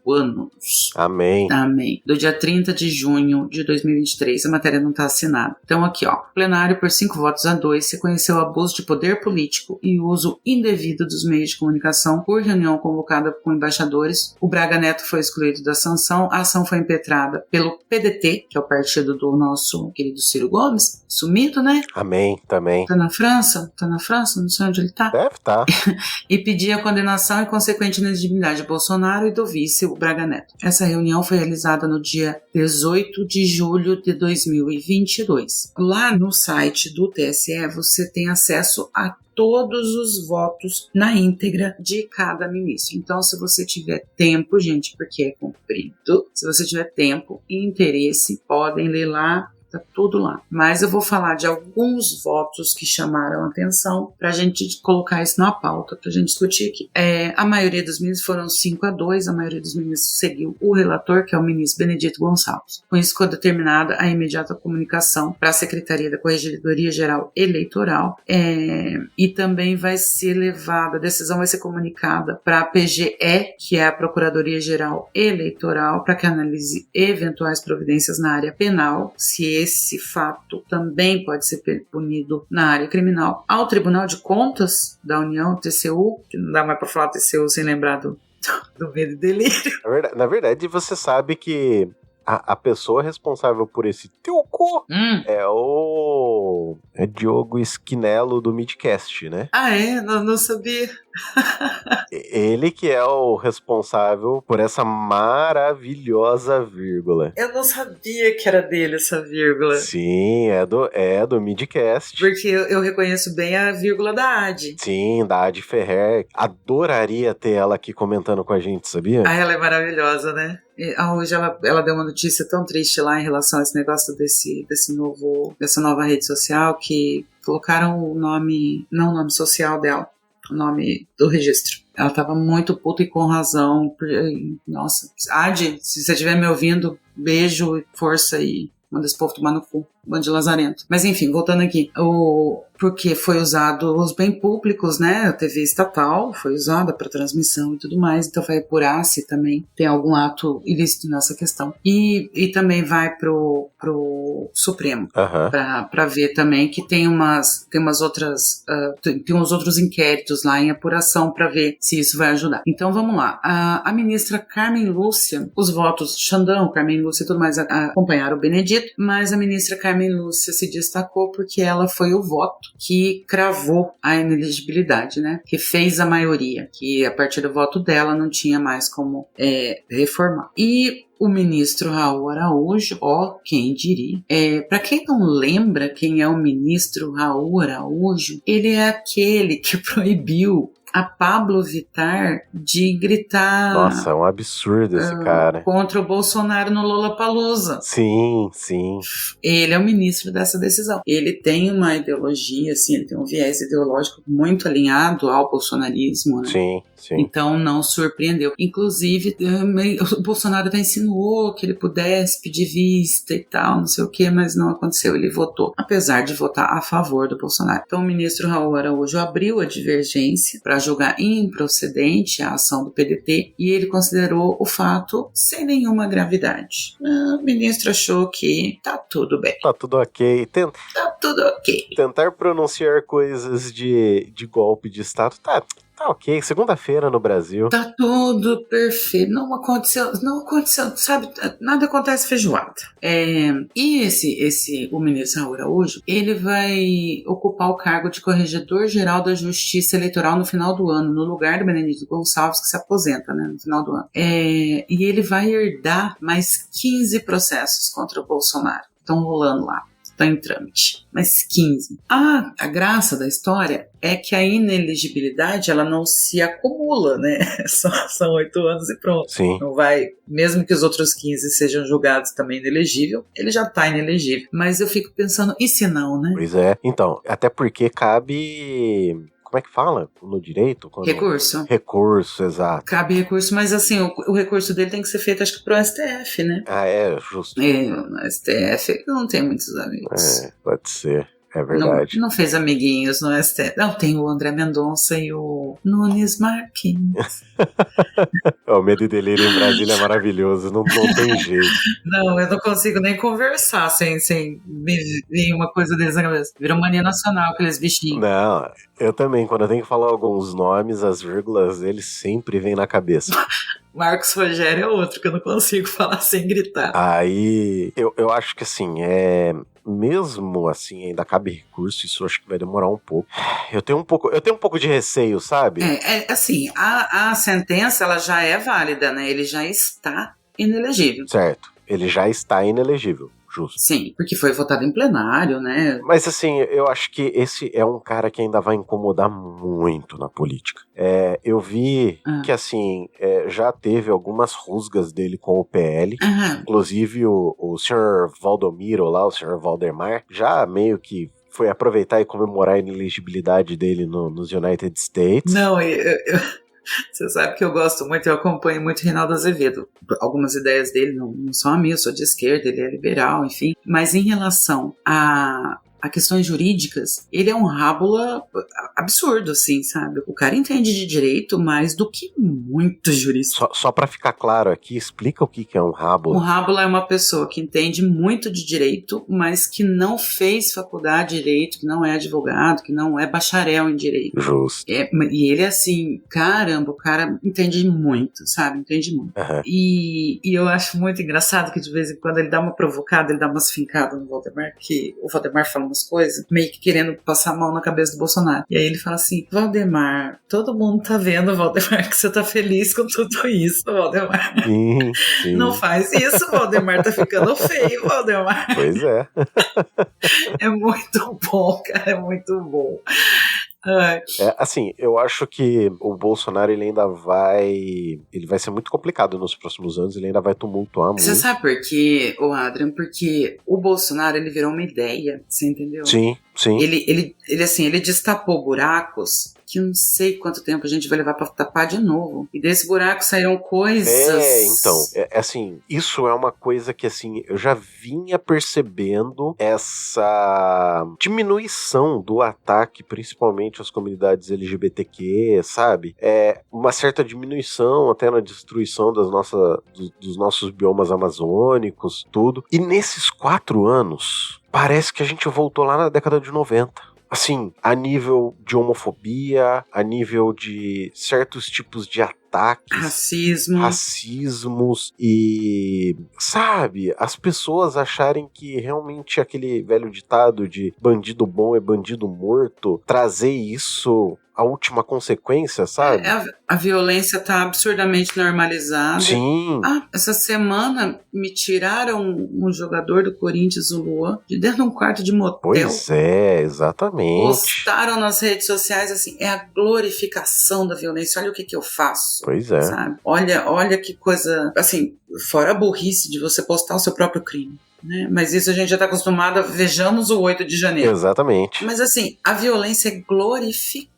anos.
Amém.
Amém. Do dia 30 de junho de 2023. A matéria não está assinada. Então aqui, ó. Plenário, por 5 votos a 2, reconheceu abuso de poder político e uso indevido dos meios de comunicação por reunião convocada com embaixadores. O Braga Neto foi excluído da sanção. A ação foi impetrada pelo PDT, que é o partido do nosso querido Ciro Gomes. Sumido, né?
Amém, também.
Tá na França? Não sei onde ele tá.
Deve estar.
E pedia a condenação e consequente inelegibilidade de Bolsonaro e do vice, o Braga Neto. Essa reunião foi realizada no dia 18 de julho de 2022. Lá no site do TSE você tem acesso a todos os votos na íntegra de cada ministro. Então, se você tiver tempo, gente, porque é comprido, se você tiver tempo e interesse, podem ler lá. Tá tudo lá. Mas eu vou falar de alguns votos que chamaram a atenção pra gente colocar isso na pauta, pra gente discutir aqui. A maioria dos ministros foram 5-2, a maioria dos ministros seguiu o relator, que é o ministro Benedito Gonçalves. Com isso ficou determinada a imediata comunicação para a Secretaria da Corregedoria Geral Eleitoral e também vai ser levada, a decisão vai ser comunicada para a PGE, que é a Procuradoria Geral Eleitoral, para que analise eventuais providências na área penal, se esse fato também pode ser punido na área criminal, ao Tribunal de Contas da União, TCU, que não dá mais para falar TCU sem lembrar do medo e delírio.
Na verdade, você sabe que a pessoa responsável por esse teu cu é Diogo Esquinelo do Midcast, né?
Ah, é? Não sabia.
Ele que é o responsável por essa maravilhosa vírgula.
Eu não sabia que era dele essa vírgula.
Sim, é do Midcast.
Porque eu reconheço bem a vírgula da Adi.
Sim, da Adi Ferrer. Adoraria ter ela aqui comentando com a gente, sabia?
Ah, ela é maravilhosa, né? Hoje ela deu uma notícia tão triste lá em relação a esse negócio dessa nova rede social, que colocaram o nome, não o nome social dela, o nome do registro. Ela tava muito puta e com razão. Nossa, Adi, se você estiver me ouvindo, beijo, força e manda esse povo tomar no cu. Bando de lazarento. Mas enfim, voltando aqui. Porque foi usado os bem públicos, né? A TV estatal foi usada para transmissão e tudo mais. Então vai apurar se também tem algum ato ilícito nessa questão. E também vai pro Supremo. Para ver também que tem uns outros inquéritos lá em apuração para ver se isso vai ajudar. Então vamos lá. A ministra Carmen Lúcia, os votos Xandão, Carmen Lúcia e tudo mais acompanharam o Benedito, mas a ministra Carmen Lúcia se destacou porque ela foi o voto que cravou a inelegibilidade, né? Que fez a maioria, que a partir do voto dela não tinha mais como reformar. E o ministro Raul Araújo, quem diria? Para quem não lembra quem é o ministro Raul Araújo, ele é aquele que proibiu a Pablo Vittar de gritar...
Nossa, é um absurdo esse cara.
Contra o Bolsonaro no Lollapalooza.
Sim, sim.
Ele é o ministro dessa decisão. Ele tem uma ideologia, assim, ele tem um viés ideológico muito alinhado ao bolsonarismo, né?
Sim, sim.
Então não surpreendeu. Inclusive, o Bolsonaro até insinuou que ele pudesse pedir vista e tal, não sei o que, mas não aconteceu. Ele votou, apesar de votar a favor do Bolsonaro. Então o ministro Raul Araújo abriu a divergência para julgar improcedente a ação do PDT e ele considerou o fato sem nenhuma gravidade. O ministro achou que tá tudo bem.
Tá tudo ok.
Tá tudo ok.
Tentar pronunciar coisas de golpe de Estado tá tá ok. Segunda-feira no Brasil.
Tá tudo perfeito. Não aconteceu, sabe? Nada acontece feijoada. E o ministro Raul Araújo, ele vai ocupar o cargo de Corregedor-Geral da Justiça Eleitoral no final do ano, no lugar do Benedito Gonçalves, que se aposenta, né, no final do ano. E ele vai herdar mais 15 processos contra o Bolsonaro. Estão rolando lá. Está em trâmite, mas 15. A graça da história é que a inelegibilidade, ela não se acumula, né? São 8 anos e pronto.
Sim.
Não vai, mesmo que os outros 15 sejam julgados também inelegível, ele já está inelegível. Mas eu fico pensando, e se não, né?
Pois é. Então, até porque cabe... Como é que fala no direito?
Recurso.
Recurso, exato.
Cabe recurso, mas assim, o recurso dele tem que ser feito, acho que pro STF, né?
Justo.
No STF não tem muitos amigos.
Pode ser. É verdade.
Não fez amiguinhos no STF. Não, tem o André Mendonça e o Nunes Marquinhos.
O Medo e Delírio em Brasília é maravilhoso, não tem jeito.
Não, eu não consigo nem conversar sem me vir uma coisa deles na cabeça. Virou mania nacional, aqueles bichinhos.
Não, eu também, quando eu tenho que falar alguns nomes, as vírgulas deles sempre vêm na cabeça.
Marcos Rogério é outro que eu não consigo falar sem gritar.
Aí, eu acho que assim, mesmo assim, ainda cabe recurso, isso eu acho que vai demorar um pouco. Eu tenho um pouco de receio, sabe?
Assim, a sentença, ela já é válida, né? Ele já está inelegível.
Certo, ele já está inelegível. Justo.
Sim, porque foi votado em plenário, né?
Mas assim, eu acho que esse é um cara que ainda vai incomodar muito na política. Eu vi que assim, já teve algumas rusgas dele com o PL. Inclusive o senhor Valdomiro lá, o senhor Valdemar, já meio que foi aproveitar e comemorar a inelegibilidade dele nos United States.
Não, você sabe que eu gosto muito, eu acompanho muito Reinaldo Azevedo. Algumas ideias dele não são a minha, eu sou de esquerda, ele é liberal, enfim. Mas em relação a questões jurídicas, ele é um rábula absurdo, assim, sabe? O cara entende de direito mais do que muitos juristas.
Só pra ficar claro aqui, explica o que é um rábula.
Um rábula é uma pessoa que entende muito de direito, mas que não fez faculdade de direito, que não é advogado, que não é bacharel em direito.
Justo.
E ele é assim, caramba, o cara entende muito, sabe? Entende muito. E eu acho muito engraçado que de vez em quando ele dá uma provocada, ele dá umas fincadas no Valdemar, que o Valdemar fala umas coisas, meio que querendo passar a mão na cabeça do Bolsonaro. E aí ele fala assim, Valdemar, todo mundo tá vendo, Valdemar, que você tá feliz com tudo isso, Valdemar.
Sim.
Não faz isso, Valdemar, tá ficando feio, Valdemar.
Pois é.
É muito bom, cara, é muito bom.
Assim, eu acho que o Bolsonaro ele vai ser muito complicado nos próximos anos, ele ainda vai tumultuar muito.
Você sabe por quê, Adrian? Porque o Bolsonaro, ele virou uma ideia, você entendeu?
Sim.
Ele destapou buracos que não sei quanto tempo a gente vai levar pra tapar de novo. E desse buraco saíram coisas...
Assim, isso é uma coisa que, assim, eu já vinha percebendo essa diminuição do ataque, principalmente às comunidades LGBTQ, sabe? Uma certa diminuição até na destruição dos nossos biomas amazônicos, tudo. E nesses 4 anos, parece que a gente voltou lá na década de 90. Assim, a nível de homofobia, a nível de certos tipos de ataques, racismos e, sabe, as pessoas acharem que realmente aquele velho ditado de bandido bom é bandido morto, trazer isso a última consequência, sabe?
A violência tá absurdamente normalizada.
Sim.
Essa semana me tiraram um jogador do Corinthians, o Luan, de dentro de um quarto de motel.
Pois é, exatamente.
Postaram nas redes sociais assim, é a glorificação da violência, olha o que eu faço.
Pois é.
Sabe? Olha que coisa, assim, fora a burrice de você postar o seu próprio crime. Né? Mas isso a gente já está acostumado, vejamos o 8 de janeiro.
Exatamente.
Mas assim, a violência é glorificada.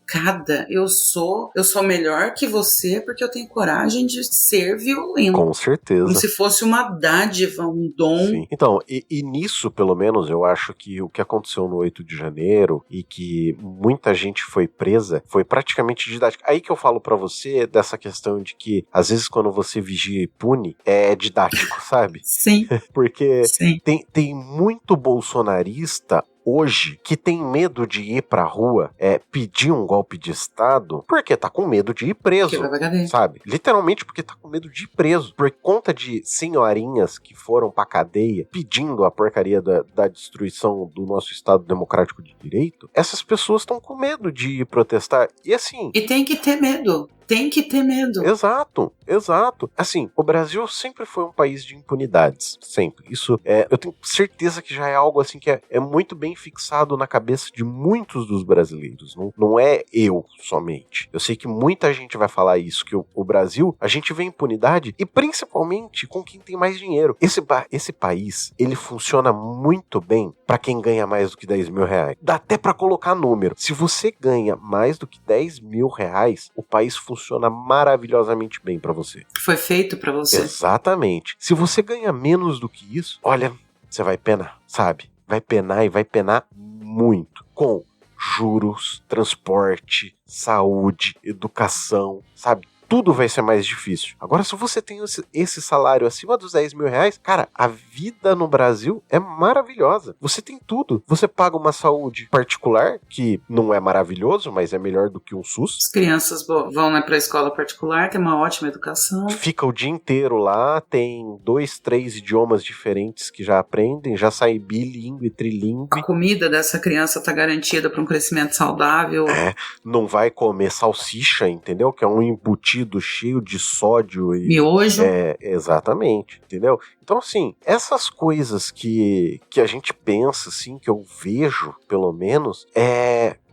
Eu sou melhor que você porque eu tenho coragem de ser violento.
Com certeza.
Como se fosse uma dádiva, um dom.
Sim. Então, e nisso, pelo menos, eu acho que o que aconteceu no 8 de janeiro e que muita gente foi presa foi praticamente didático. Aí que eu falo pra você dessa questão de que, às vezes, quando você vigia e pune, é didático, sabe?
Sim.
Porque
Sim.
Tem muito bolsonarista hoje que tem medo de ir pra rua pedir um golpe de Estado porque tá com medo de ir preso, sabe? Literalmente porque tá com medo de ir preso. Por conta de senhorinhas que foram pra cadeia pedindo a porcaria da destruição do nosso Estado Democrático de Direito, essas pessoas estão com medo de ir protestar. E assim...
E tem que ter medo. Tem que ter medo.
Exato. Assim, o Brasil sempre foi um país de impunidades. Sempre. Isso, eu tenho certeza que já é algo assim que é muito bem fixado na cabeça de muitos dos brasileiros. Não é eu somente. Eu sei que muita gente vai falar isso, que o Brasil, a gente vê impunidade e principalmente com quem tem mais dinheiro. Esse país, ele funciona muito bem pra quem ganha mais do que 10 mil reais. Dá até pra colocar número. Se você ganha mais do que 10 mil reais, o país funciona maravilhosamente bem pra você.
Foi feito pra você.
Exatamente. Se você ganha menos do que isso, olha, você vai penar, sabe? Vai penar e vai penar muito. Com juros, transporte, saúde, educação, sabe? Tudo vai ser mais difícil. Agora, se você tem esse salário acima dos 10 mil reais, cara, a vida no Brasil é maravilhosa. Você tem tudo. Você paga uma saúde particular, que não é maravilhoso, mas é melhor do que um SUS.
As crianças vão pra escola particular, tem uma ótima educação.
Fica o dia inteiro lá, tem 2, 3 idiomas diferentes que já aprendem, já sai bilíngue, trilingue.
A comida dessa criança tá garantida para um crescimento saudável.
Não vai comer salsicha, entendeu? Que é um embutido cheio de sódio e
miojo.
Exatamente, entendeu? Então, assim, essas coisas que a gente pensa, assim, que eu vejo, pelo menos,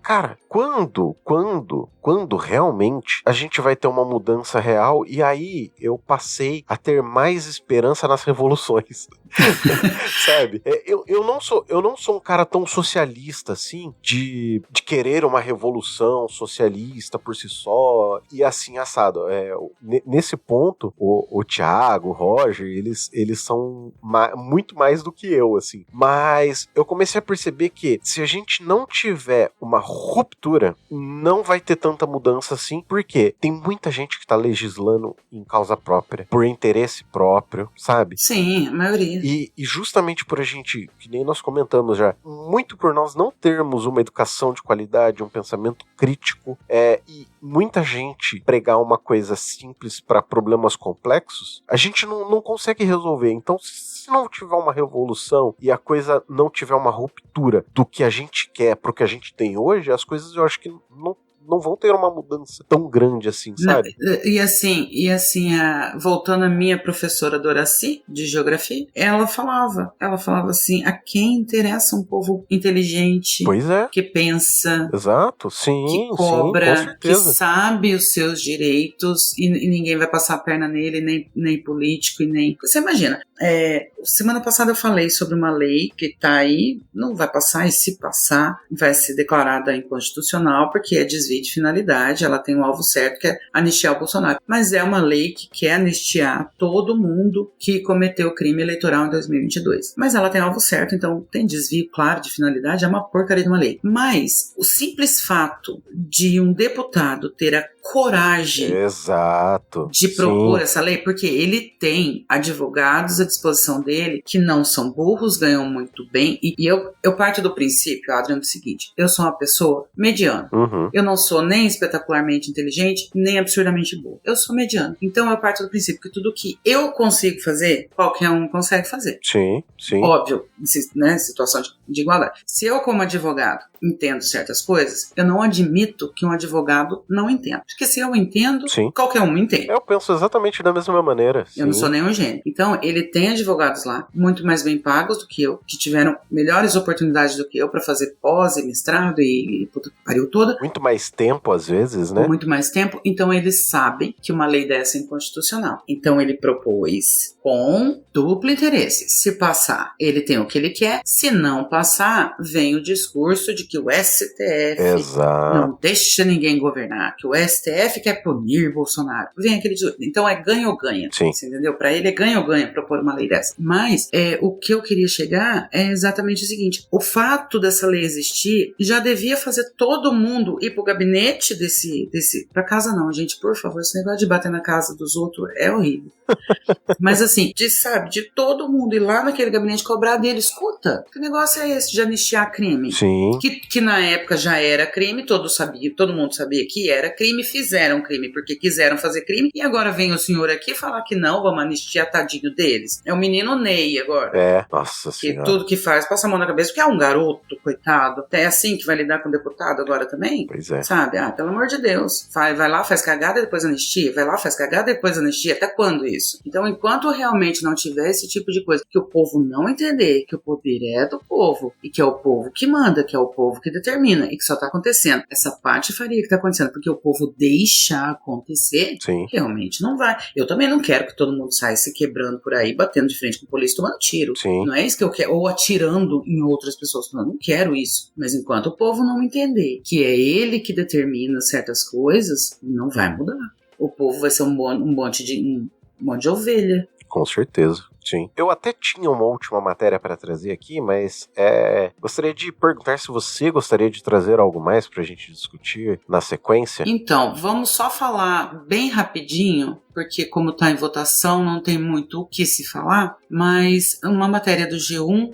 cara, quando realmente a gente vai ter uma mudança real? E aí eu passei a ter mais esperança nas revoluções. Sabe? Eu não sou um cara tão socialista assim, de querer uma revolução socialista por si só e assim assado. Nesse ponto, o Thiago, o Roger, eles são muito mais do que eu, assim. Mas eu comecei a perceber que se a gente não tiver uma ruptura, não vai ter tanta mudança assim, porque tem muita gente que tá legislando em causa própria, por interesse próprio, sabe?
Sim, a maioria.
E justamente por a gente, que nem nós comentamos já, muito por nós não termos uma educação de qualidade, um pensamento crítico, e muita gente pregar uma coisa simples para problemas complexos, a gente não consegue resolver. Então, se não tiver uma revolução e a coisa não tiver uma ruptura do que a gente quer pro que a gente tem hoje, as coisas eu acho que não vão ter uma mudança tão grande assim, sabe?
E assim, voltando à minha professora Doraci, de geografia, ela falava assim, a quem interessa um povo inteligente,
pois é,
que pensa,
exato, sim,
que cobra,
sim, com certeza,
que sabe os seus direitos e ninguém vai passar a perna nele, nem político, e nem... Você imagina, semana passada eu falei sobre uma lei que tá aí, não vai passar, e se passar, vai ser declarada inconstitucional, porque é desvio de finalidade, ela tem um alvo certo, que é anistiar o Bolsonaro. Mas é uma lei que quer anistiar todo mundo que cometeu crime eleitoral em 2022. Mas ela tem alvo certo, então tem desvio, claro, de finalidade, é uma porcaria de uma lei. Mas o simples fato de um deputado ter a coragem de propor essa lei, porque ele tem advogados à disposição dele que não são burros, ganham muito bem, e eu parto do princípio, Adriano, do seguinte: eu sou uma pessoa mediana. Eu não sou nem espetacularmente inteligente, nem absurdamente burro. Eu sou mediano. Então eu parto do princípio que tudo que eu consigo fazer, qualquer um consegue fazer.
Sim.
Óbvio, né, situação de igualdade. Se eu, como advogado, entendo certas coisas, eu não admito que um advogado não entenda. Porque se eu entendo, qualquer um entende.
Eu penso exatamente da mesma maneira.
Eu não sou nenhum gênio. Então, ele tem advogados lá, muito mais bem pagos do que eu, que tiveram melhores oportunidades do que eu para fazer pós e mestrado e puta que pariu toda.
Muito mais tempo, às vezes, né?
Muito mais tempo. Então, eles sabem que uma lei dessa é inconstitucional. Então, ele propôs com duplo interesse. Se passar, ele tem o que ele quer. Se não passar, vem o discurso de que o STF
Exato.
não deixa ninguém governar, que o STF quer punir Bolsonaro. Vem aquele... Então é ganha ou ganha.
Sim.
Você entendeu? Para ele é ganha ou ganha propor uma lei dessa. Mas o que eu queria chegar é exatamente o seguinte: o fato dessa lei existir já devia fazer todo mundo ir pro gabinete pra casa não, gente, por favor, esse negócio de bater na casa dos outros é horrível. Mas assim, de todo mundo ir lá naquele gabinete cobrar dele, escuta, que negócio é esse de anistiar crime?
Sim.
Que na época já era crime, todo mundo sabia que era crime, fizeram crime porque quiseram fazer crime, e agora vem o senhor aqui falar que não, vamos anistiar tadinho deles. É o menino Ney agora.
Nossa senhora.
Que tudo que faz passa a mão na cabeça, porque é um garoto, coitado. É assim que vai lidar com o deputado agora também?
Pois é.
Sabe? Pelo amor de Deus. Vai lá, faz cagada e depois anistia. Vai lá, faz cagada e depois anistia. Até quando isso? Então, enquanto realmente não tiver esse tipo de coisa, que o povo não entender que o poder é do povo e que é o povo que manda, que é o povo que determina e que só tá acontecendo essa patifaria que tá acontecendo porque o povo deixa acontecer,
Sim.
realmente não vai. Eu também não quero que todo mundo saia se quebrando por aí, batendo de frente com a polícia, tomando tiro.
Sim.
Não é isso que eu quero. Ou atirando em outras pessoas. Eu não quero isso. Mas enquanto o povo não entender que é ele que determina certas coisas, não vai mudar. O povo vai ser um monte de ovelha.
Com certeza, sim. Eu até tinha uma última matéria para trazer aqui, mas gostaria de perguntar se você gostaria de trazer algo mais para a gente discutir na sequência.
Então, vamos só falar bem rapidinho, porque como está em votação, não tem muito o que se falar, mas uma matéria do G1,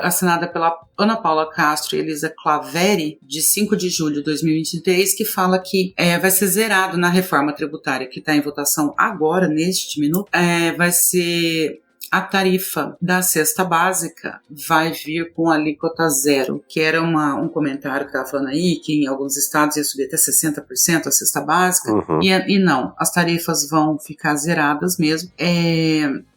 assinada pela Ana Paula Castro e Elisa Claveri, de 5 de julho de 2023, que fala que vai ser zerado na reforma tributária que está em votação agora, neste minuto, vai ser... A tarifa da cesta básica vai vir com alíquota zero, que era um comentário que estava falando aí, que em alguns estados ia subir até 60% a cesta básica, e não, as tarifas vão ficar zeradas mesmo.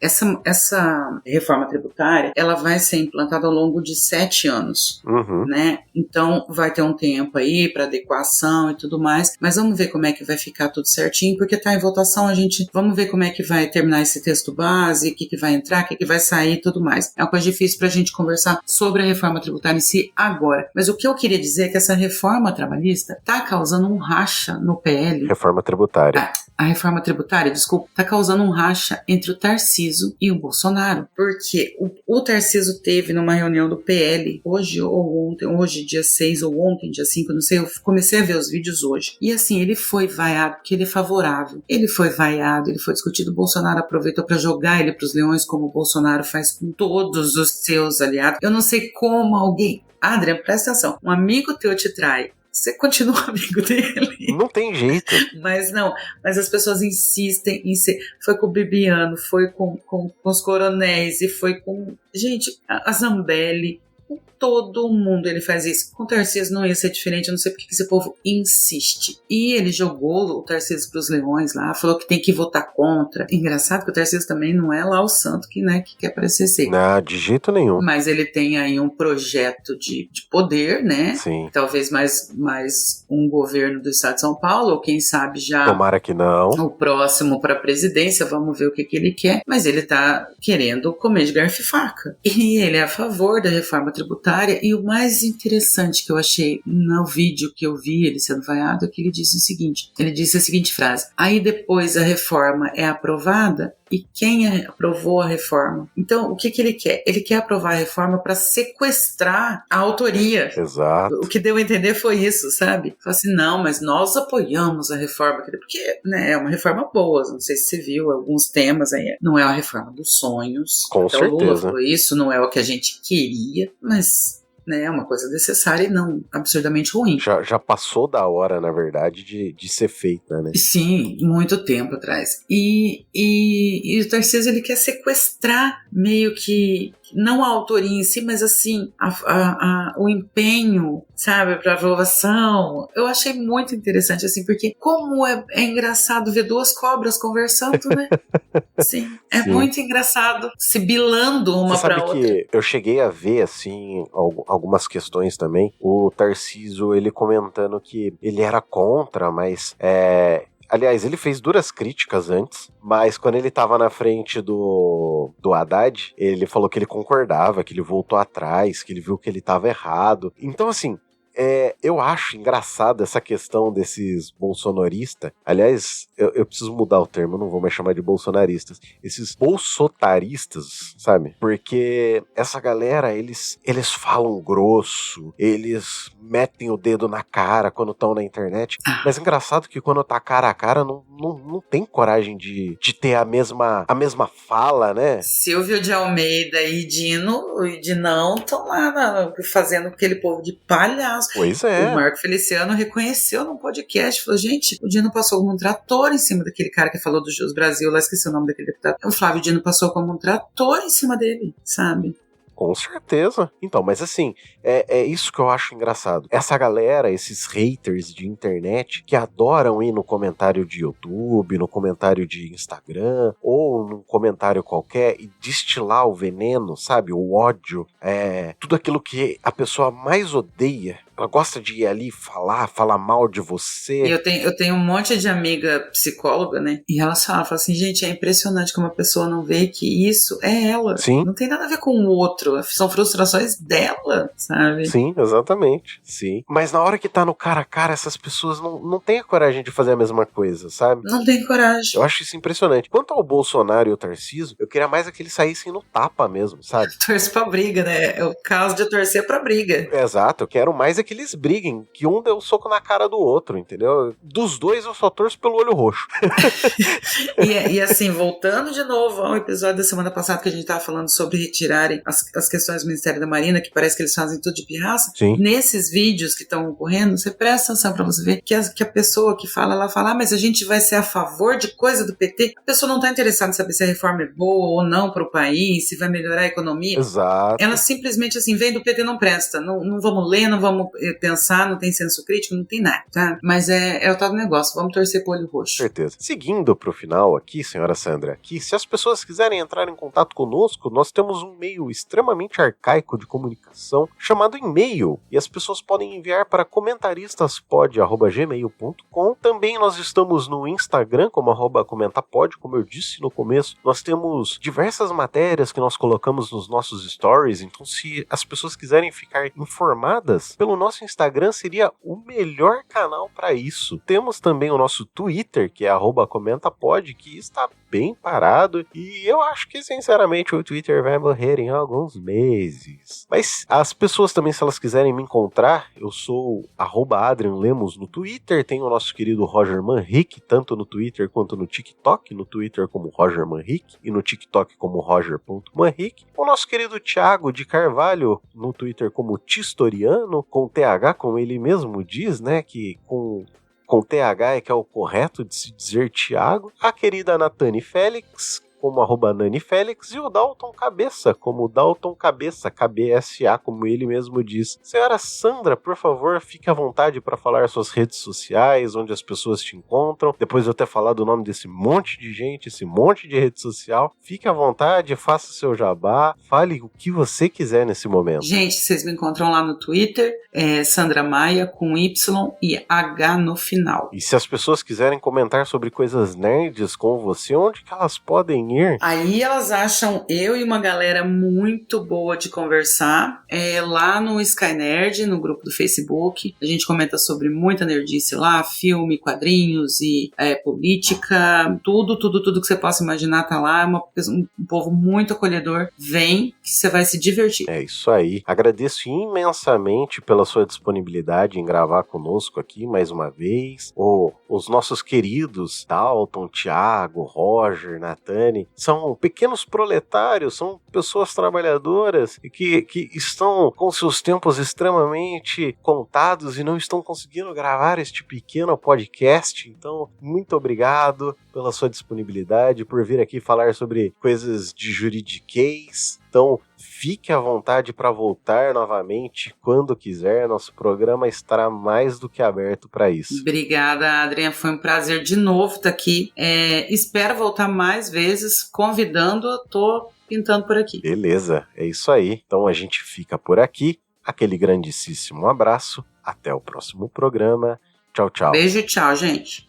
Essa reforma tributária, ela vai ser implantada ao longo de 7 anos, né? Então vai ter um tempo aí para adequação e tudo mais, mas vamos ver como é que vai ficar tudo certinho, porque está em votação, vamos ver como é que vai terminar esse texto base, o que vai entrar, o que vai sair e tudo mais. É uma coisa difícil pra gente conversar sobre a reforma tributária em si agora. Mas o que eu queria dizer é que essa reforma trabalhista tá causando um racha no PL.
Reforma tributária.
A reforma tributária, desculpa, tá causando um racha entre o Tarcísio e o Bolsonaro. Porque o Tarcísio teve numa reunião do PL, hoje ou ontem, hoje dia 6 ou ontem, dia 5, não sei, eu comecei a ver os vídeos hoje. E assim, ele foi vaiado porque ele é favorável. Ele foi vaiado, ele foi discutido, o Bolsonaro aproveitou pra jogar ele pros leões, como o Bolsonaro faz com todos os seus aliados. Eu não sei como alguém... Adriano, presta atenção, um amigo teu te trai, você continua amigo dele.
Não tem jeito.
Mas as pessoas insistem em ser. Foi com o Bibiano, foi com os coronéis e foi com... Gente, a Zambelli, com todo mundo ele faz isso. Com o Tarcísio não ia ser diferente, eu não sei porque esse povo insiste. E ele jogou o Tarcísio pros leões lá, falou que tem que votar contra. Engraçado que o Tarcísio também não é lá o santo que quer parecer ser.
Não, de jeito nenhum.
Mas ele tem aí um projeto de poder, né?
Sim.
Talvez mais um governo do estado de São Paulo, ou quem sabe já...
Tomara que não.
O próximo para a presidência, vamos ver o que ele quer. Mas ele tá querendo comer de garfo e faca. E ele é a favor da reforma tributária. E o mais interessante que eu achei no vídeo que eu vi ele sendo vaiado é que ele disse o seguinte, ele disse a seguinte frase: aí depois a reforma é aprovada e quem aprovou a reforma? Então, o que ele quer? Ele quer aprovar a reforma para sequestrar a autoria.
Exato.
O que deu a entender foi isso, sabe? Falou assim, não, mas nós apoiamos a reforma, porque é uma reforma boa, não sei se você viu alguns temas aí, não é uma reforma dos sonhos.
Com
então,
certeza.
O Lula falou isso, não é o que a gente queria, mas... é uma coisa necessária e não absurdamente ruim.
Já passou da hora, na verdade, de ser feita, né?
Sim, muito tempo atrás. E o Tarcísio, ele quer sequestrar meio que, não a autoria em si, mas assim, o empenho, sabe, para aprovação. Eu achei muito interessante, assim, porque como é engraçado ver duas cobras conversando, né? Sim, é Sim. Muito engraçado, se bilando uma para outra.
Sabe que eu cheguei a ver, assim, algumas questões também, o Tarcísio, ele comentando que ele era contra, mas aliás, ele fez duras críticas antes, mas quando ele tava na frente do Haddad, ele falou que ele concordava, que ele voltou atrás, que ele viu que ele tava errado. Então, assim, eu acho engraçado essa questão desses bolsonaristas. Aliás, eu preciso mudar o termo, eu não vou mais chamar de bolsonaristas. Esses bolsotaristas, sabe? Porque essa galera, eles falam grosso, eles metem o dedo na cara quando estão na internet. Mas é engraçado que quando tá cara a cara, não tem coragem de ter a mesma fala, né?
Silvio de Almeida e Dinão estão lá fazendo aquele povo de palhaço.
Pois é.
O Marco Feliciano reconheceu num podcast, falou, gente, o Dino passou como um trator em cima daquele cara que falou do Jus Brasil, lá esqueci o nome daquele deputado. O Flávio Dino passou como um trator em cima dele, sabe?
Com certeza. Então, mas assim, é isso que eu acho engraçado. Essa galera, esses haters de internet, que adoram ir no comentário de YouTube, no comentário de Instagram, ou num comentário qualquer, e destilar o veneno, sabe? O ódio, tudo aquilo que a pessoa mais odeia. Ela gosta de ir ali falar mal de você.
E eu tenho um monte de amiga psicóloga, né? E elas falam assim, gente, é impressionante como a pessoa não vê que isso é ela.
Sim.
Não tem nada a ver com o outro. São frustrações dela, sabe?
Sim, exatamente. Sim. Mas na hora que tá no cara a cara, essas pessoas não têm a coragem de fazer a mesma coisa, sabe?
Não tem coragem.
Eu acho isso impressionante. Quanto ao Bolsonaro e o Tarcísio, eu queria mais que eles saíssem no tapa mesmo, sabe?
Torce pra briga, né? É o caso de torcer pra briga.
Exato, eu quero mais que eles briguem, que um dê um soco na cara do outro, entendeu? Dos dois eu só torço pelo olho roxo.
E assim, voltando de novo ao episódio da semana passada que a gente tava falando sobre retirarem as questões do Ministério da Marina, que parece que eles fazem tudo de pirraça.
Sim.
Nesses vídeos que estão ocorrendo, você presta atenção pra você ver que a pessoa que fala, ela fala, mas a gente vai ser a favor de coisa do PT. A pessoa não tá interessada em saber se a reforma é boa ou não pro país, se vai melhorar a economia.
Exato.
Ela simplesmente assim, vem do PT, não presta. Não vamos ler, não vamos pensar, não tem senso crítico, não tem nada, tá? Mas é o tal do negócio, vamos torcer pro olho roxo.
Certeza. Seguindo pro final aqui, senhora Sandra, que se as pessoas quiserem entrar em contato conosco, nós temos um meio extremamente arcaico de comunicação chamado e-mail, e as pessoas podem enviar para comentaristas.pod@gmail.com. Também nós estamos no Instagram como @comentapod, como eu disse no começo. Nós temos diversas matérias que nós colocamos nos nossos stories, então se as pessoas quiserem ficar informadas pelo nosso Instagram, seria o melhor canal para isso. Temos também o nosso Twitter, que é @comentapod, que está bem parado, e eu acho que sinceramente o Twitter vai morrer em alguns meses. Mas as pessoas também, se elas quiserem me encontrar, eu sou @Adrian Lemos no Twitter, tem o nosso querido Roger Manrique, tanto no Twitter quanto no TikTok, no Twitter como Roger Manrique e no TikTok como Roger.Manrique, o nosso querido Thiago de Carvalho no Twitter como Tistoriano, com TH, como ele mesmo diz, né, que com TH é que é o correto de se dizer Thiago, a querida Natane Félix, como @NaniFélix, e o Dalton Cabeça, como Dalton Cabeça, KBSA, como ele mesmo diz. Senhora Sandra, por favor, fique à vontade para falar suas redes sociais, onde as pessoas te encontram. Depois de eu ter falado o nome desse monte de gente, esse monte de rede social, fique à vontade, faça seu jabá, fale o que você quiser nesse momento.
Gente, vocês me encontram lá no Twitter, Sandra Maia, com Y e H no final.
E se as pessoas quiserem comentar sobre coisas nerds com você, onde que elas podem ir?
Aí elas acham eu e uma galera muito boa de conversar lá no Sky Nerd, no grupo do Facebook. A gente comenta sobre muita nerdice lá, filme, quadrinhos e política, tudo que você possa imaginar tá lá. É um povo muito acolhedor. Vem que você vai se divertir.
É isso aí. Agradeço imensamente pela sua disponibilidade em gravar conosco aqui mais uma vez. Os nossos queridos Dalton, Thiago, Roger, Natane, são pequenos proletários, são pessoas trabalhadoras que estão com seus tempos extremamente contados e não estão conseguindo gravar este pequeno podcast. Então, muito obrigado pela sua disponibilidade, por vir aqui falar sobre coisas de juridiquês. Então, fique à vontade para voltar novamente quando quiser. Nosso programa estará mais do que aberto para isso.
Obrigada, Adriana. Foi um prazer de novo estar aqui. Espero voltar mais vezes. Convidando, tô pintando por aqui.
Beleza, é isso aí. Então a gente fica por aqui. Aquele grandíssimo abraço. Até o próximo programa. Tchau, tchau.
Beijo e tchau, gente.